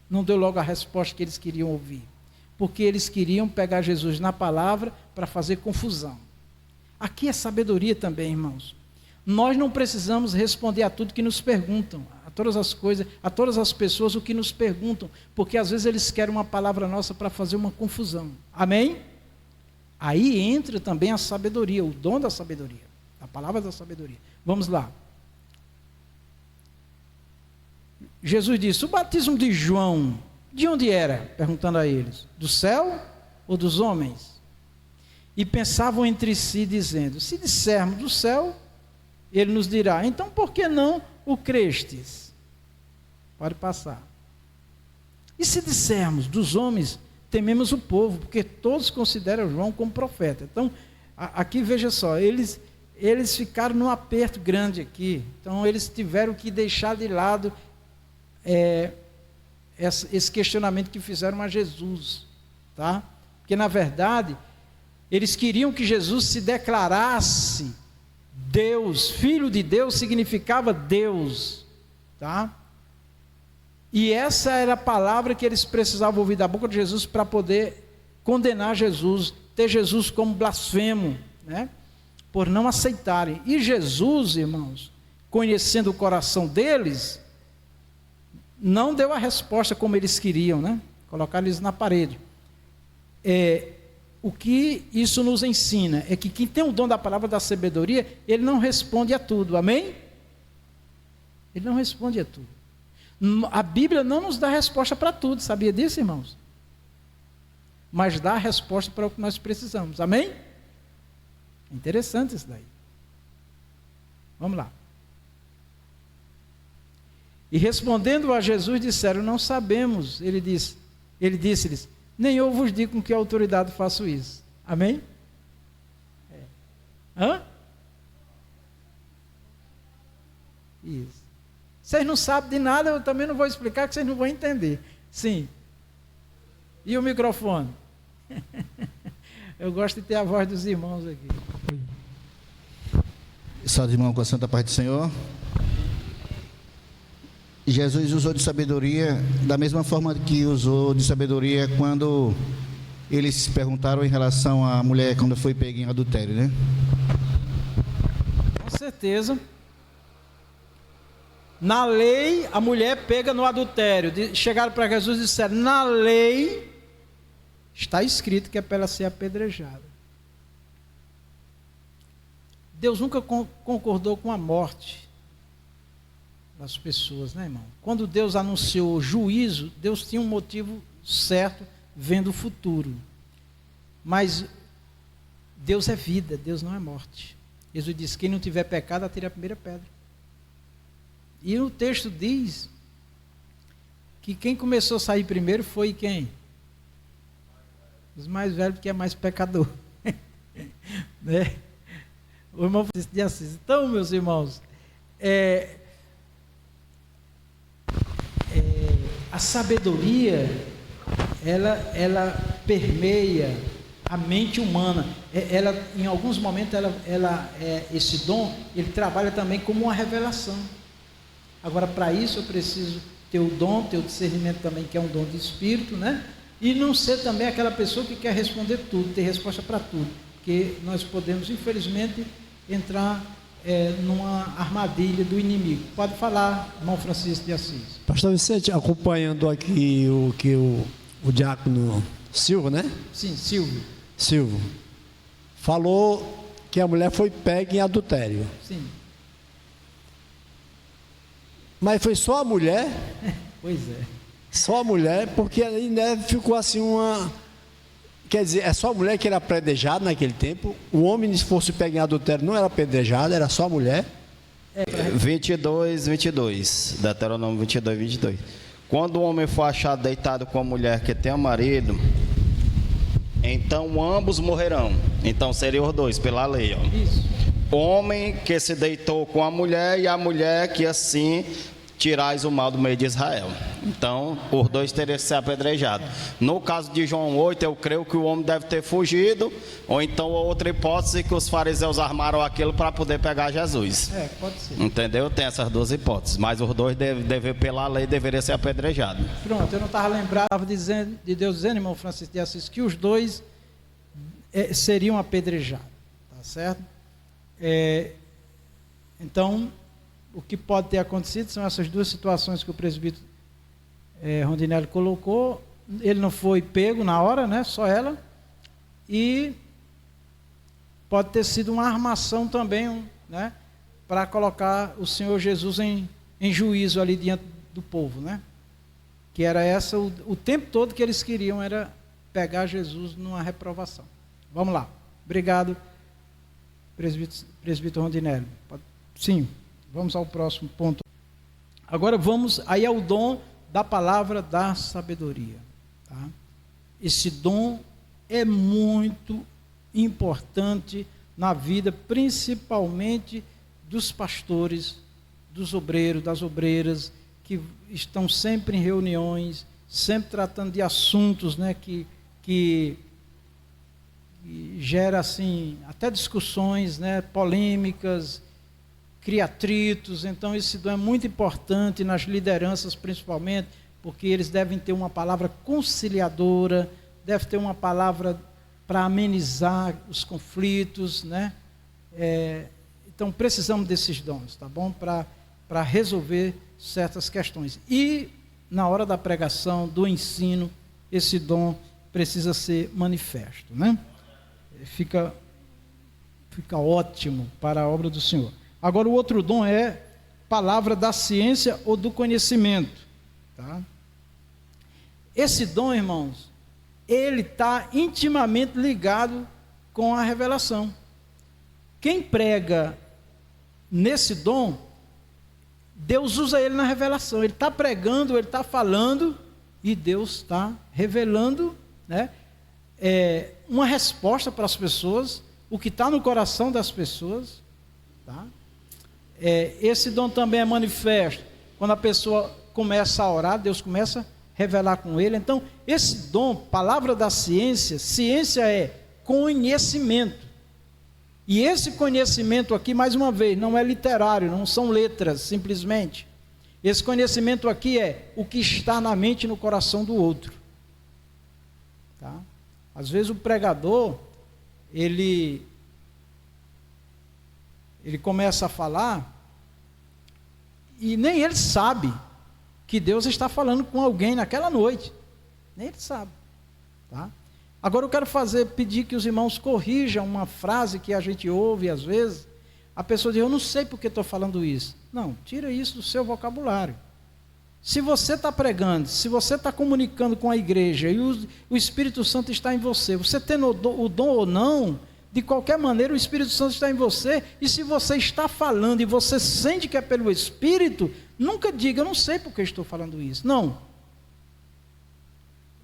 não deu logo a resposta que eles queriam ouvir? Porque eles queriam pegar Jesus na palavra para fazer confusão. Aqui é sabedoria também, irmãos. Nós não precisamos responder a tudo que nos perguntam, a todas as coisas, a todas as pessoas o que nos perguntam, porque às vezes eles querem uma palavra nossa para fazer uma confusão. Amém? Aí entra também a sabedoria, o dom da sabedoria, a palavra da sabedoria. Vamos lá. Jesus disse, o batismo de João, de onde era? Perguntando a eles, do céu ou dos homens? E pensavam entre si, dizendo, se dissermos do céu, ele nos dirá, então por que não o crestes? Pode passar. E se dissermos dos homens, tememos o povo, porque todos consideram João como profeta. Então, aqui veja só, eles ficaram num aperto grande aqui. Então, eles tiveram que deixar de lado esse questionamento que fizeram a Jesus, tá? Porque, na verdade, eles queriam que Jesus se declarasse Deus. Filho de Deus significava Deus, tá? E essa era a palavra que eles precisavam ouvir da boca de Jesus para poder condenar Jesus, ter Jesus como blasfemo, né? Por não aceitarem. E Jesus, irmãos, conhecendo o coração deles, não deu a resposta como eles queriam, né? Colocar eles na parede. O que isso nos ensina é que quem tem o dom da palavra da sabedoria, ele não responde a tudo, amém? Ele não responde a tudo. A Bíblia não nos dá resposta para tudo, sabia disso, irmãos? Mas dá a resposta para o que nós precisamos, amém? Interessante isso daí. Vamos lá. E respondendo a Jesus, disseram: não sabemos. Ele disse-lhes: nem eu vos digo com que autoridade faço isso. Amém? Hã? Isso. Vocês não sabem de nada, eu também não vou explicar, que vocês não vão entender. Sim. E o microfone? Eu gosto de ter a voz dos irmãos aqui. Salve, irmão, com a santa paz do Senhor. Jesus usou de sabedoria da mesma forma que usou de sabedoria quando eles perguntaram em relação à mulher quando foi pega em adultério, né? Com certeza. Na lei, a mulher pega no adultério. Chegaram para Jesus e disseram: na lei está escrito que é para ela ser apedrejada. Deus nunca concordou com a morte das pessoas, né, irmão? Quando Deus anunciou juízo, Deus tinha um motivo certo, vendo o futuro. Mas Deus é vida, Deus não é morte. Jesus disse: quem não tiver pecado, atire a primeira pedra. E o texto diz que quem começou a sair primeiro foi quem? Os mais velhos, que é mais pecador. Né? O irmão Francisco de Assis. Então, meus irmãos, a sabedoria, ela permeia a mente humana. Ela, em alguns momentos, esse dom, ele trabalha também como uma revelação. Agora, para isso, eu preciso ter o dom, ter o discernimento também, que é um dom de espírito, né? E não ser também aquela pessoa que quer responder tudo, ter resposta para tudo. Porque nós podemos, infelizmente, entrar numa armadilha do inimigo. Pode falar, irmão Francisco de Assis. Pastor Vicente, acompanhando aqui o que o diácono Silvio, né? Sim, Silvio. Silvio falou que a mulher foi pega em adultério. Sim. Mas foi só a mulher? Pois é. Só a mulher, porque aí, né, ficou assim uma... Quer dizer, é só a mulher que era apedrejada naquele tempo. O homem, se fosse pego em adultério, não era apedrejado, era só a mulher. 22, Deuteronômio 22, 22. Quando o homem for achado deitado com a mulher que tem marido, então ambos morrerão. Então seriam os dois, pela lei. Ó. Isso. Homem que se deitou com a mulher e a mulher que assim tirais o mal do meio de Israel. Então, os dois teriam que ser apedrejados. No caso de João 8, eu creio que o homem deve ter fugido, ou então outra hipótese, que os fariseus armaram aquilo para poder pegar Jesus. Pode ser. Entendeu? Tem essas duas hipóteses, mas os dois pela lei deveriam ser apedrejados. Pronto, eu não estava lembrado, estava dizendo, de Deus dizendo, irmão Francisco de Assis, que os dois seriam apedrejados, tá certo? Então, o que pode ter acontecido são essas duas situações que o presbítero Rondinelli colocou. Ele não foi pego na hora, né? Só ela. E pode ter sido uma armação também, né? Para colocar o Senhor Jesus em juízo ali diante do povo, né? Que era essa, o tempo todo que eles queriam era pegar Jesus numa reprovação. Vamos lá. Obrigado, presbítero Rondinelli. Sim. Vamos ao próximo ponto. Agora vamos aí ao dom da palavra da sabedoria. Tá? esse dom é muito importante na vida, principalmente dos pastores, dos obreiros, das obreiras, que estão sempre em reuniões, sempre tratando de assuntos, né, que gera assim até discussões, né, polêmicas, cria atritos. Então esse dom é muito importante nas lideranças, principalmente, porque eles devem ter uma palavra conciliadora, deve ter uma palavra para amenizar os conflitos, né? Então precisamos desses dons, tá bom? Para resolver certas questões. E na hora da pregação, do ensino, esse dom precisa ser manifesto, né? Fica ótimo para a obra do Senhor. Agora, o outro dom é palavra da ciência ou do conhecimento, tá? Esse dom, irmãos, ele está intimamente ligado com a revelação. Quem prega nesse dom, Deus usa ele na revelação. Ele está pregando, ele está falando, e Deus está revelando, né, uma resposta para as pessoas, o que está no coração das pessoas, tá? Esse dom também é manifesto quando a pessoa começa a orar, Deus começa a revelar com ele. Então, esse dom, palavra da ciência, ciência é conhecimento. E esse conhecimento aqui, mais uma vez, não é literário, não são letras, simplesmente. Esse conhecimento aqui é o que está na mente e no coração do outro. Tá? Às vezes o pregador, ele começa a falar e nem ele sabe que Deus está falando com alguém naquela noite. Nem ele sabe. Tá? Agora eu quero pedir que os irmãos corrijam uma frase que a gente ouve às vezes. A pessoa diz: eu não sei porque estou falando isso. Não, tira isso do seu vocabulário. Se você está pregando, se você está comunicando com a igreja e o Espírito Santo está em você, você tendo o dom ou não, de qualquer maneira o Espírito Santo está em você. E se você está falando e você sente que é pelo Espírito, nunca diga: eu não sei porque estou falando isso. Não.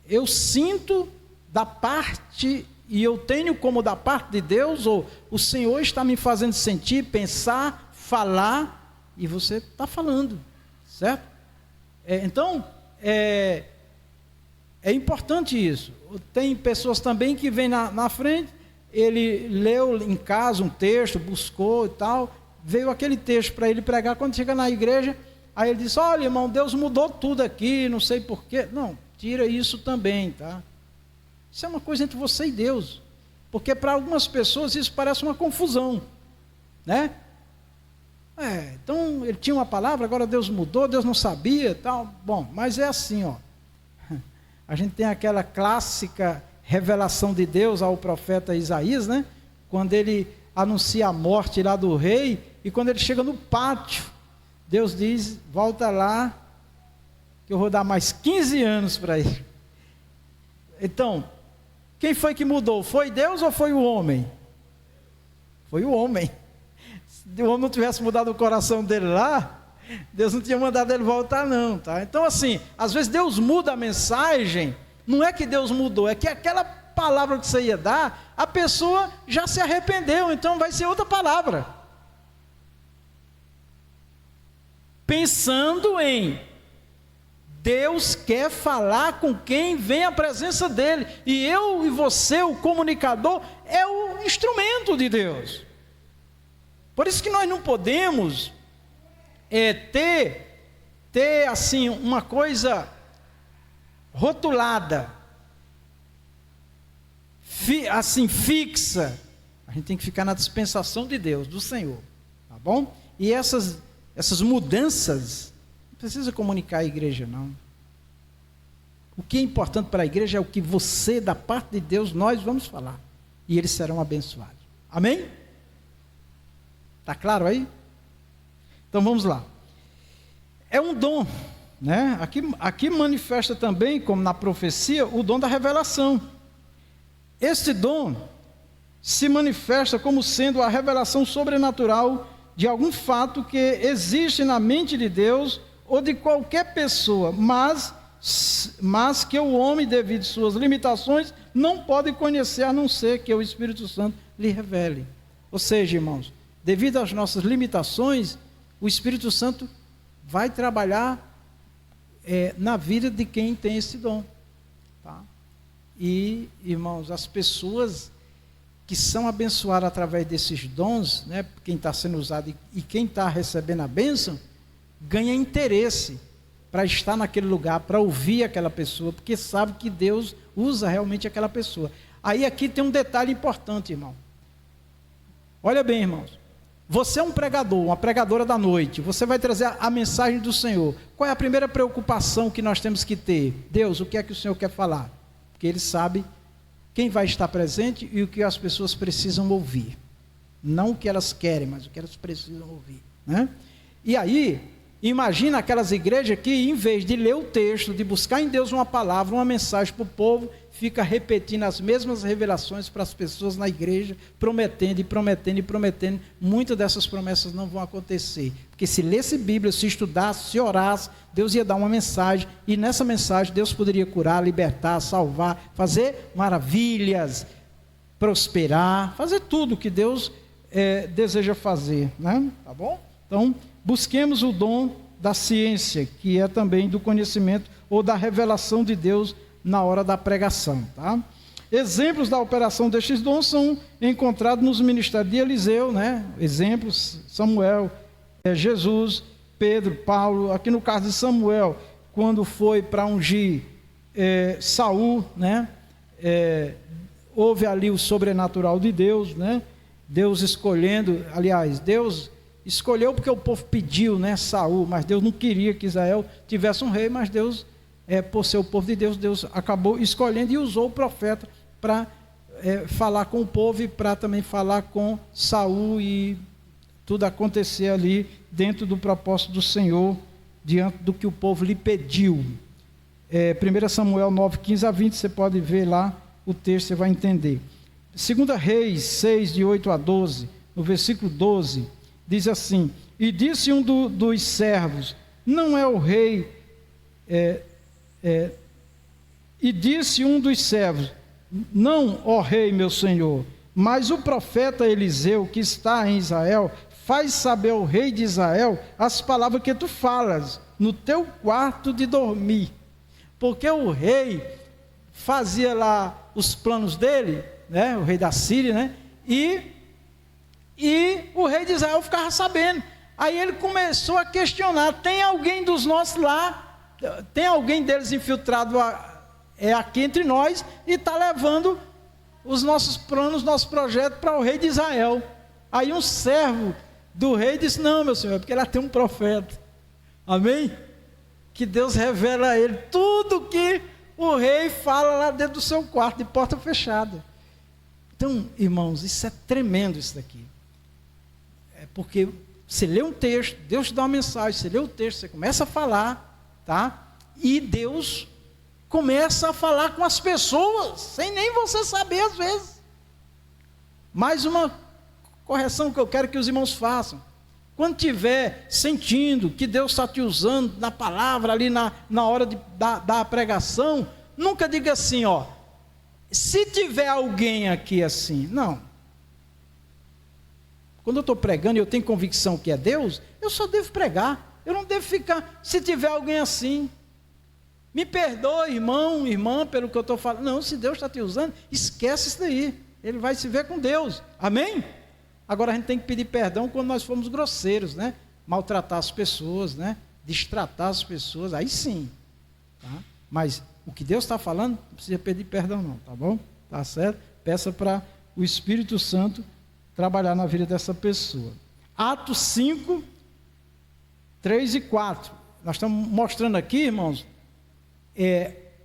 Eu sinto da parte, e eu tenho como da parte de Deus, ou o Senhor está me fazendo sentir, pensar, falar, e você está falando, certo? Então, é importante isso. Tem pessoas também que vêm na frente, ele leu em casa um texto, buscou e tal, veio aquele texto para ele pregar. Quando chega na igreja, aí ele diz: olha, irmão, Deus mudou tudo aqui, não sei porquê. Não, tira isso também, tá? Isso é uma coisa entre você e Deus, porque para algumas pessoas isso parece uma confusão, né? Então ele tinha uma palavra, agora Deus mudou, Deus não sabia, tal. Bom, mas é assim, ó. A gente tem aquela clássica revelação de Deus ao profeta Isaías, né? Quando ele anuncia a morte lá do rei, e quando ele chega no pátio, Deus diz: volta lá, que eu vou dar mais 15 anos para ele. Então, quem foi que mudou? Foi Deus ou foi o homem? Foi o homem. Se o homem não tivesse mudado o coração dele lá, Deus não tinha mandado ele voltar não, tá? Então assim, às vezes Deus muda a mensagem, não é que Deus mudou, é que aquela palavra que você ia dar, a pessoa já se arrependeu, então vai ser outra palavra. Pensando em Deus quer falar com quem vem à presença dele, e eu e você, o comunicador, é o instrumento de Deus. Por isso que nós não podemos ter assim uma coisa rotulada, assim fixa. A gente tem que ficar na dispensação de Deus, do Senhor, tá bom? E essas mudanças não precisa comunicar à igreja, não. O que é importante para a igreja é o que você, da parte de Deus, nós vamos falar, e eles serão abençoados. Amém? Está claro aí? Então vamos lá. É um dom, né? Aqui manifesta também, como na profecia, o dom da revelação. Esse dom se manifesta como sendo a revelação sobrenatural de algum fato que existe na mente de Deus ou de qualquer pessoa, mas mas que o homem, devido às suas limitações, não pode conhecer a não ser que o Espírito Santo lhe revele. Ou seja, irmãos, devido às nossas limitações, o Espírito Santo vai trabalhar na vida de quem tem esse dom. Tá? E, irmãos, as pessoas que são abençoadas através desses dons, né, quem está sendo usado e quem está recebendo a bênção, ganha interesse para estar naquele lugar, para ouvir aquela pessoa, porque sabe que Deus usa realmente aquela pessoa. Aí aqui tem um detalhe importante, irmão. Olha bem, irmãos. Você é um pregador, uma pregadora da noite. Você vai trazer a mensagem do Senhor. Qual é a primeira preocupação que nós temos que ter? Deus, o que é que o Senhor quer falar? Porque Ele sabe quem vai estar presente e o que as pessoas precisam ouvir. Não o que elas querem, mas o que elas precisam ouvir, né? E aí, imagina aquelas igrejas que, em vez de ler o texto, de buscar em Deus uma palavra, uma mensagem para o povo, fica repetindo as mesmas revelações para as pessoas na igreja, prometendo e prometendo e prometendo. Muitas dessas promessas não vão acontecer, porque se lesse Bíblia, se estudasse, se orasse, Deus ia dar uma mensagem, e nessa mensagem Deus poderia curar, libertar, salvar, fazer maravilhas, prosperar, fazer tudo que Deus deseja fazer, né? Tá bom? Então, busquemos o dom da ciência, que é também do conhecimento ou da revelação de Deus na hora da pregação, tá? Exemplos da operação destes dons são encontrados nos ministérios de Eliseu, né? Exemplos, Samuel, Jesus, Pedro, Paulo. Aqui no caso de Samuel, quando foi para ungir Saul, né? Houve ali o sobrenatural de Deus, né? Deus escolhendo, aliás, Deus escolheu porque o povo pediu, né, Saul, mas Deus não queria que Israel tivesse um rei, mas Deus, por ser o povo de Deus, Deus acabou escolhendo e usou o profeta para falar com o povo e para também falar com Saul, e tudo acontecer ali dentro do propósito do Senhor, diante do que o povo lhe pediu. 1 Samuel 9, 15 a 20, você pode ver lá o texto, você vai entender. 2 Reis 6, de 8 a 12, no versículo 12, diz assim: e disse um dos servos, não é o rei, e disse um dos servos, não, ó rei meu senhor, mas o profeta Eliseu, que está em Israel, faz saber ao rei de Israel as palavras que tu falas no teu quarto de dormir. Porque o rei fazia lá os planos dele, né, o rei da Síria, né, e o rei de Israel ficava sabendo. Aí ele começou a questionar: tem alguém dos nossos lá, tem alguém deles infiltrado aqui entre nós, e está levando os nossos planos, nosso projeto para o rei de Israel. Aí um servo do rei disse: não, meu senhor, é porque lá tem um profeta, amém? Que Deus revela a ele tudo que o rei fala lá dentro do seu quarto, de porta fechada. Então, irmãos, isso é tremendo, isso daqui. Porque você lê um texto, Deus te dá uma mensagem, você lê o texto, você começa a falar, tá? E Deus começa a falar com as pessoas, sem nem você saber às vezes. Mais uma correção que eu quero que os irmãos façam: quando estiver sentindo que Deus está te usando na palavra ali na hora da pregação, nunca diga assim, ó, se tiver alguém aqui assim. Não. Quando eu estou pregando e eu tenho convicção que é Deus, eu só devo pregar. Eu não devo ficar, se tiver alguém assim. Me perdoe, irmão, irmã, pelo que eu estou falando. Não, se Deus está te usando, esquece isso daí. Ele vai se ver com Deus. Amém? Agora a gente tem que pedir perdão quando nós formos grosseiros, né? Maltratar as pessoas, né? Destratar as pessoas, aí sim. Tá? Mas o que Deus está falando, não precisa pedir perdão não, tá bom? Tá certo? Peça para o Espírito Santo trabalhar na vida dessa pessoa. Atos 5, 3 e 4. Nós estamos mostrando aqui, irmãos,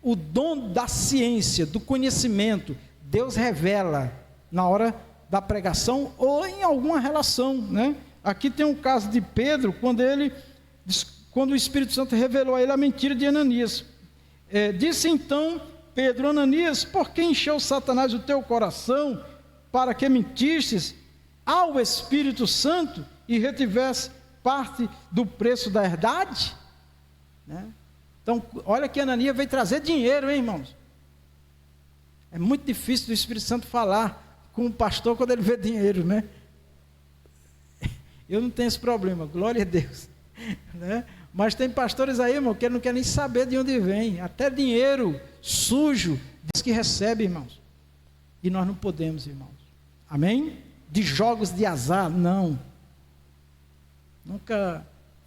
o dom da ciência, do conhecimento. Deus revela na hora da pregação ou em alguma relação, né? Aqui tem um caso de Pedro, quando o Espírito Santo revelou a ele a mentira de Ananias. Disse então Pedro: Ananias, por que encheu Satanás o teu coração para que mentistes ao Espírito Santo e retivesse parte do preço da herdade? Né? Então, olha que Ananias veio trazer dinheiro, hein, irmãos? É muito difícil do Espírito Santo falar com o pastor quando ele vê dinheiro, né? Eu não tenho esse problema, glória a Deus, né? Mas tem pastores aí, irmão, que não quer nem saber de onde vem. Até dinheiro sujo diz que recebe, irmãos. E nós não podemos, irmãos. Amém? De jogos de azar, não. Nunca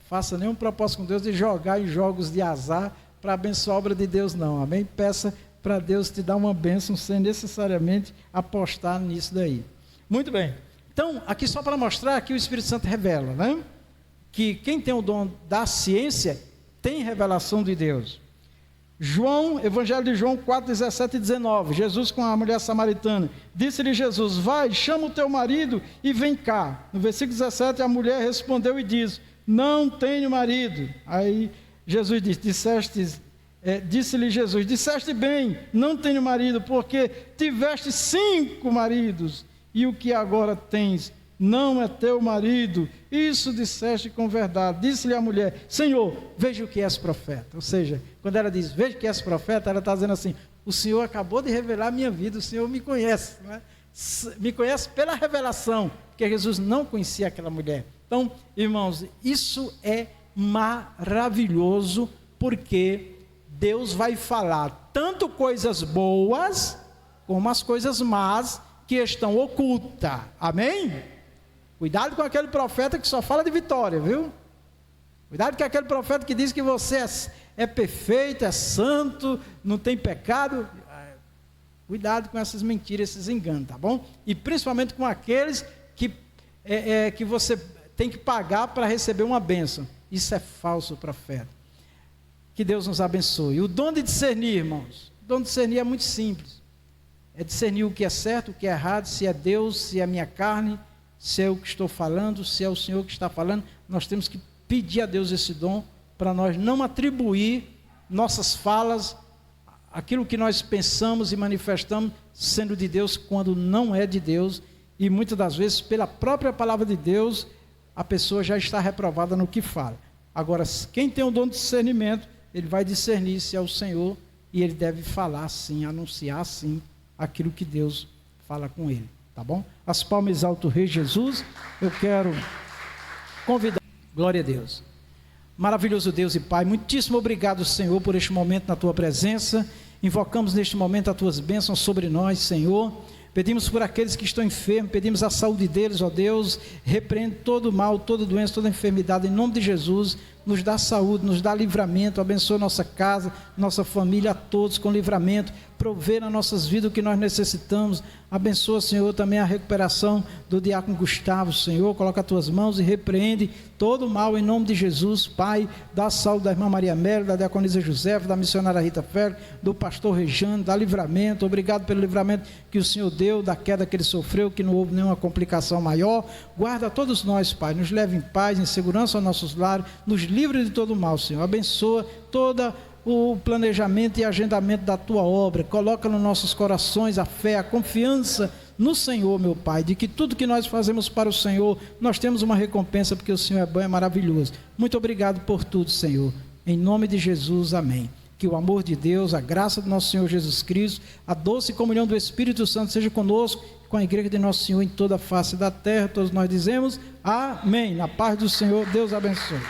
faça nenhum propósito com Deus de jogar em jogos de azar para abençoar a obra de Deus, não. Amém? Peça para Deus te dar uma bênção sem necessariamente apostar nisso daí. Muito bem. Então, aqui só para mostrar que o Espírito Santo revela, né? Que quem tem o dom da ciência tem revelação de Deus. Evangelho de João 4, 17 e 19, Jesus com a mulher samaritana, disse-lhe Jesus, vai, chama o teu marido e vem cá. No versículo 17 a mulher respondeu e disse, não tenho marido. Aí Jesus disse-lhe Jesus, disseste bem, não tenho marido, porque tiveste 5 maridos, e o que agora tens não é teu marido. Isso disseste com verdade. Disse-lhe a mulher, Senhor, veja que és profeta. Ou seja, quando ela diz, veja que és profeta, ela está dizendo assim, o Senhor acabou de revelar a minha vida, o Senhor me conhece, né? Me conhece pela revelação, porque Jesus não conhecia aquela mulher. Então, irmãos, isso é maravilhoso, porque Deus vai falar tanto coisas boas, como as coisas más, que estão ocultas. Amém? Cuidado com aquele profeta que só fala de vitória, viu? Cuidado com aquele profeta que diz que você é perfeito, é santo, não tem pecado. Cuidado com essas mentiras, esses enganos, tá bom? E principalmente com aqueles que você tem que pagar para receber uma bênção. Isso é falso profeta. Que Deus nos abençoe. O dom de discernir, irmãos, o dom de discernir é muito simples. É discernir o que é certo, o que é errado, se é Deus, se é a minha carne, se é eu que estou falando, se é o Senhor que está falando. Nós temos que pedir a Deus esse dom, para nós não atribuir nossas falas, aquilo que nós pensamos e manifestamos, sendo de Deus, quando não é de Deus, e muitas das vezes, pela própria palavra de Deus, a pessoa já está reprovada no que fala. Agora, quem tem o dom de discernimento, ele vai discernir se é o Senhor, e ele deve falar sim, anunciar sim, aquilo que Deus fala com ele, tá bom? As palmas exaltam o Rei Jesus. Eu quero convidar, glória a Deus, maravilhoso Deus e Pai, muitíssimo obrigado, Senhor, por este momento na tua presença. Invocamos neste momento as tuas bênçãos sobre nós, Senhor. Pedimos por aqueles que estão enfermos, pedimos a saúde deles, ó Deus. Repreende todo mal, toda doença, toda enfermidade, em nome de Jesus. Nos dá saúde, nos dá livramento, abençoa nossa casa, nossa família, a todos com livramento, provê nas nossas vidas o que nós necessitamos. Abençoa, Senhor, também a recuperação do diácono Gustavo, Senhor, coloca as tuas mãos e repreende todo o mal em nome de Jesus. Pai, dá saúde da irmã Maria Melo, da diaconisa Josefa, da missionária Rita Ferro, do pastor Rejane, dá livramento. Obrigado pelo livramento que o Senhor deu da queda que ele sofreu, que não houve nenhuma complicação maior. Guarda todos nós, Pai, nos leve em paz, em segurança aos nossos lares, nos livre de todo mal, Senhor. Abençoa todo o planejamento e agendamento da tua obra. Coloca nos nossos corações a fé, a confiança no Senhor, meu Pai, de que tudo que nós fazemos para o Senhor, nós temos uma recompensa, porque o Senhor é bom, é maravilhoso. Muito obrigado por tudo, Senhor. Em nome de Jesus, amém. Que o amor de Deus, a graça do nosso Senhor Jesus Cristo, a doce comunhão do Espírito Santo seja conosco, com a igreja de nosso Senhor em toda a face da terra. Todos nós dizemos amém. Na paz do Senhor, Deus abençoe.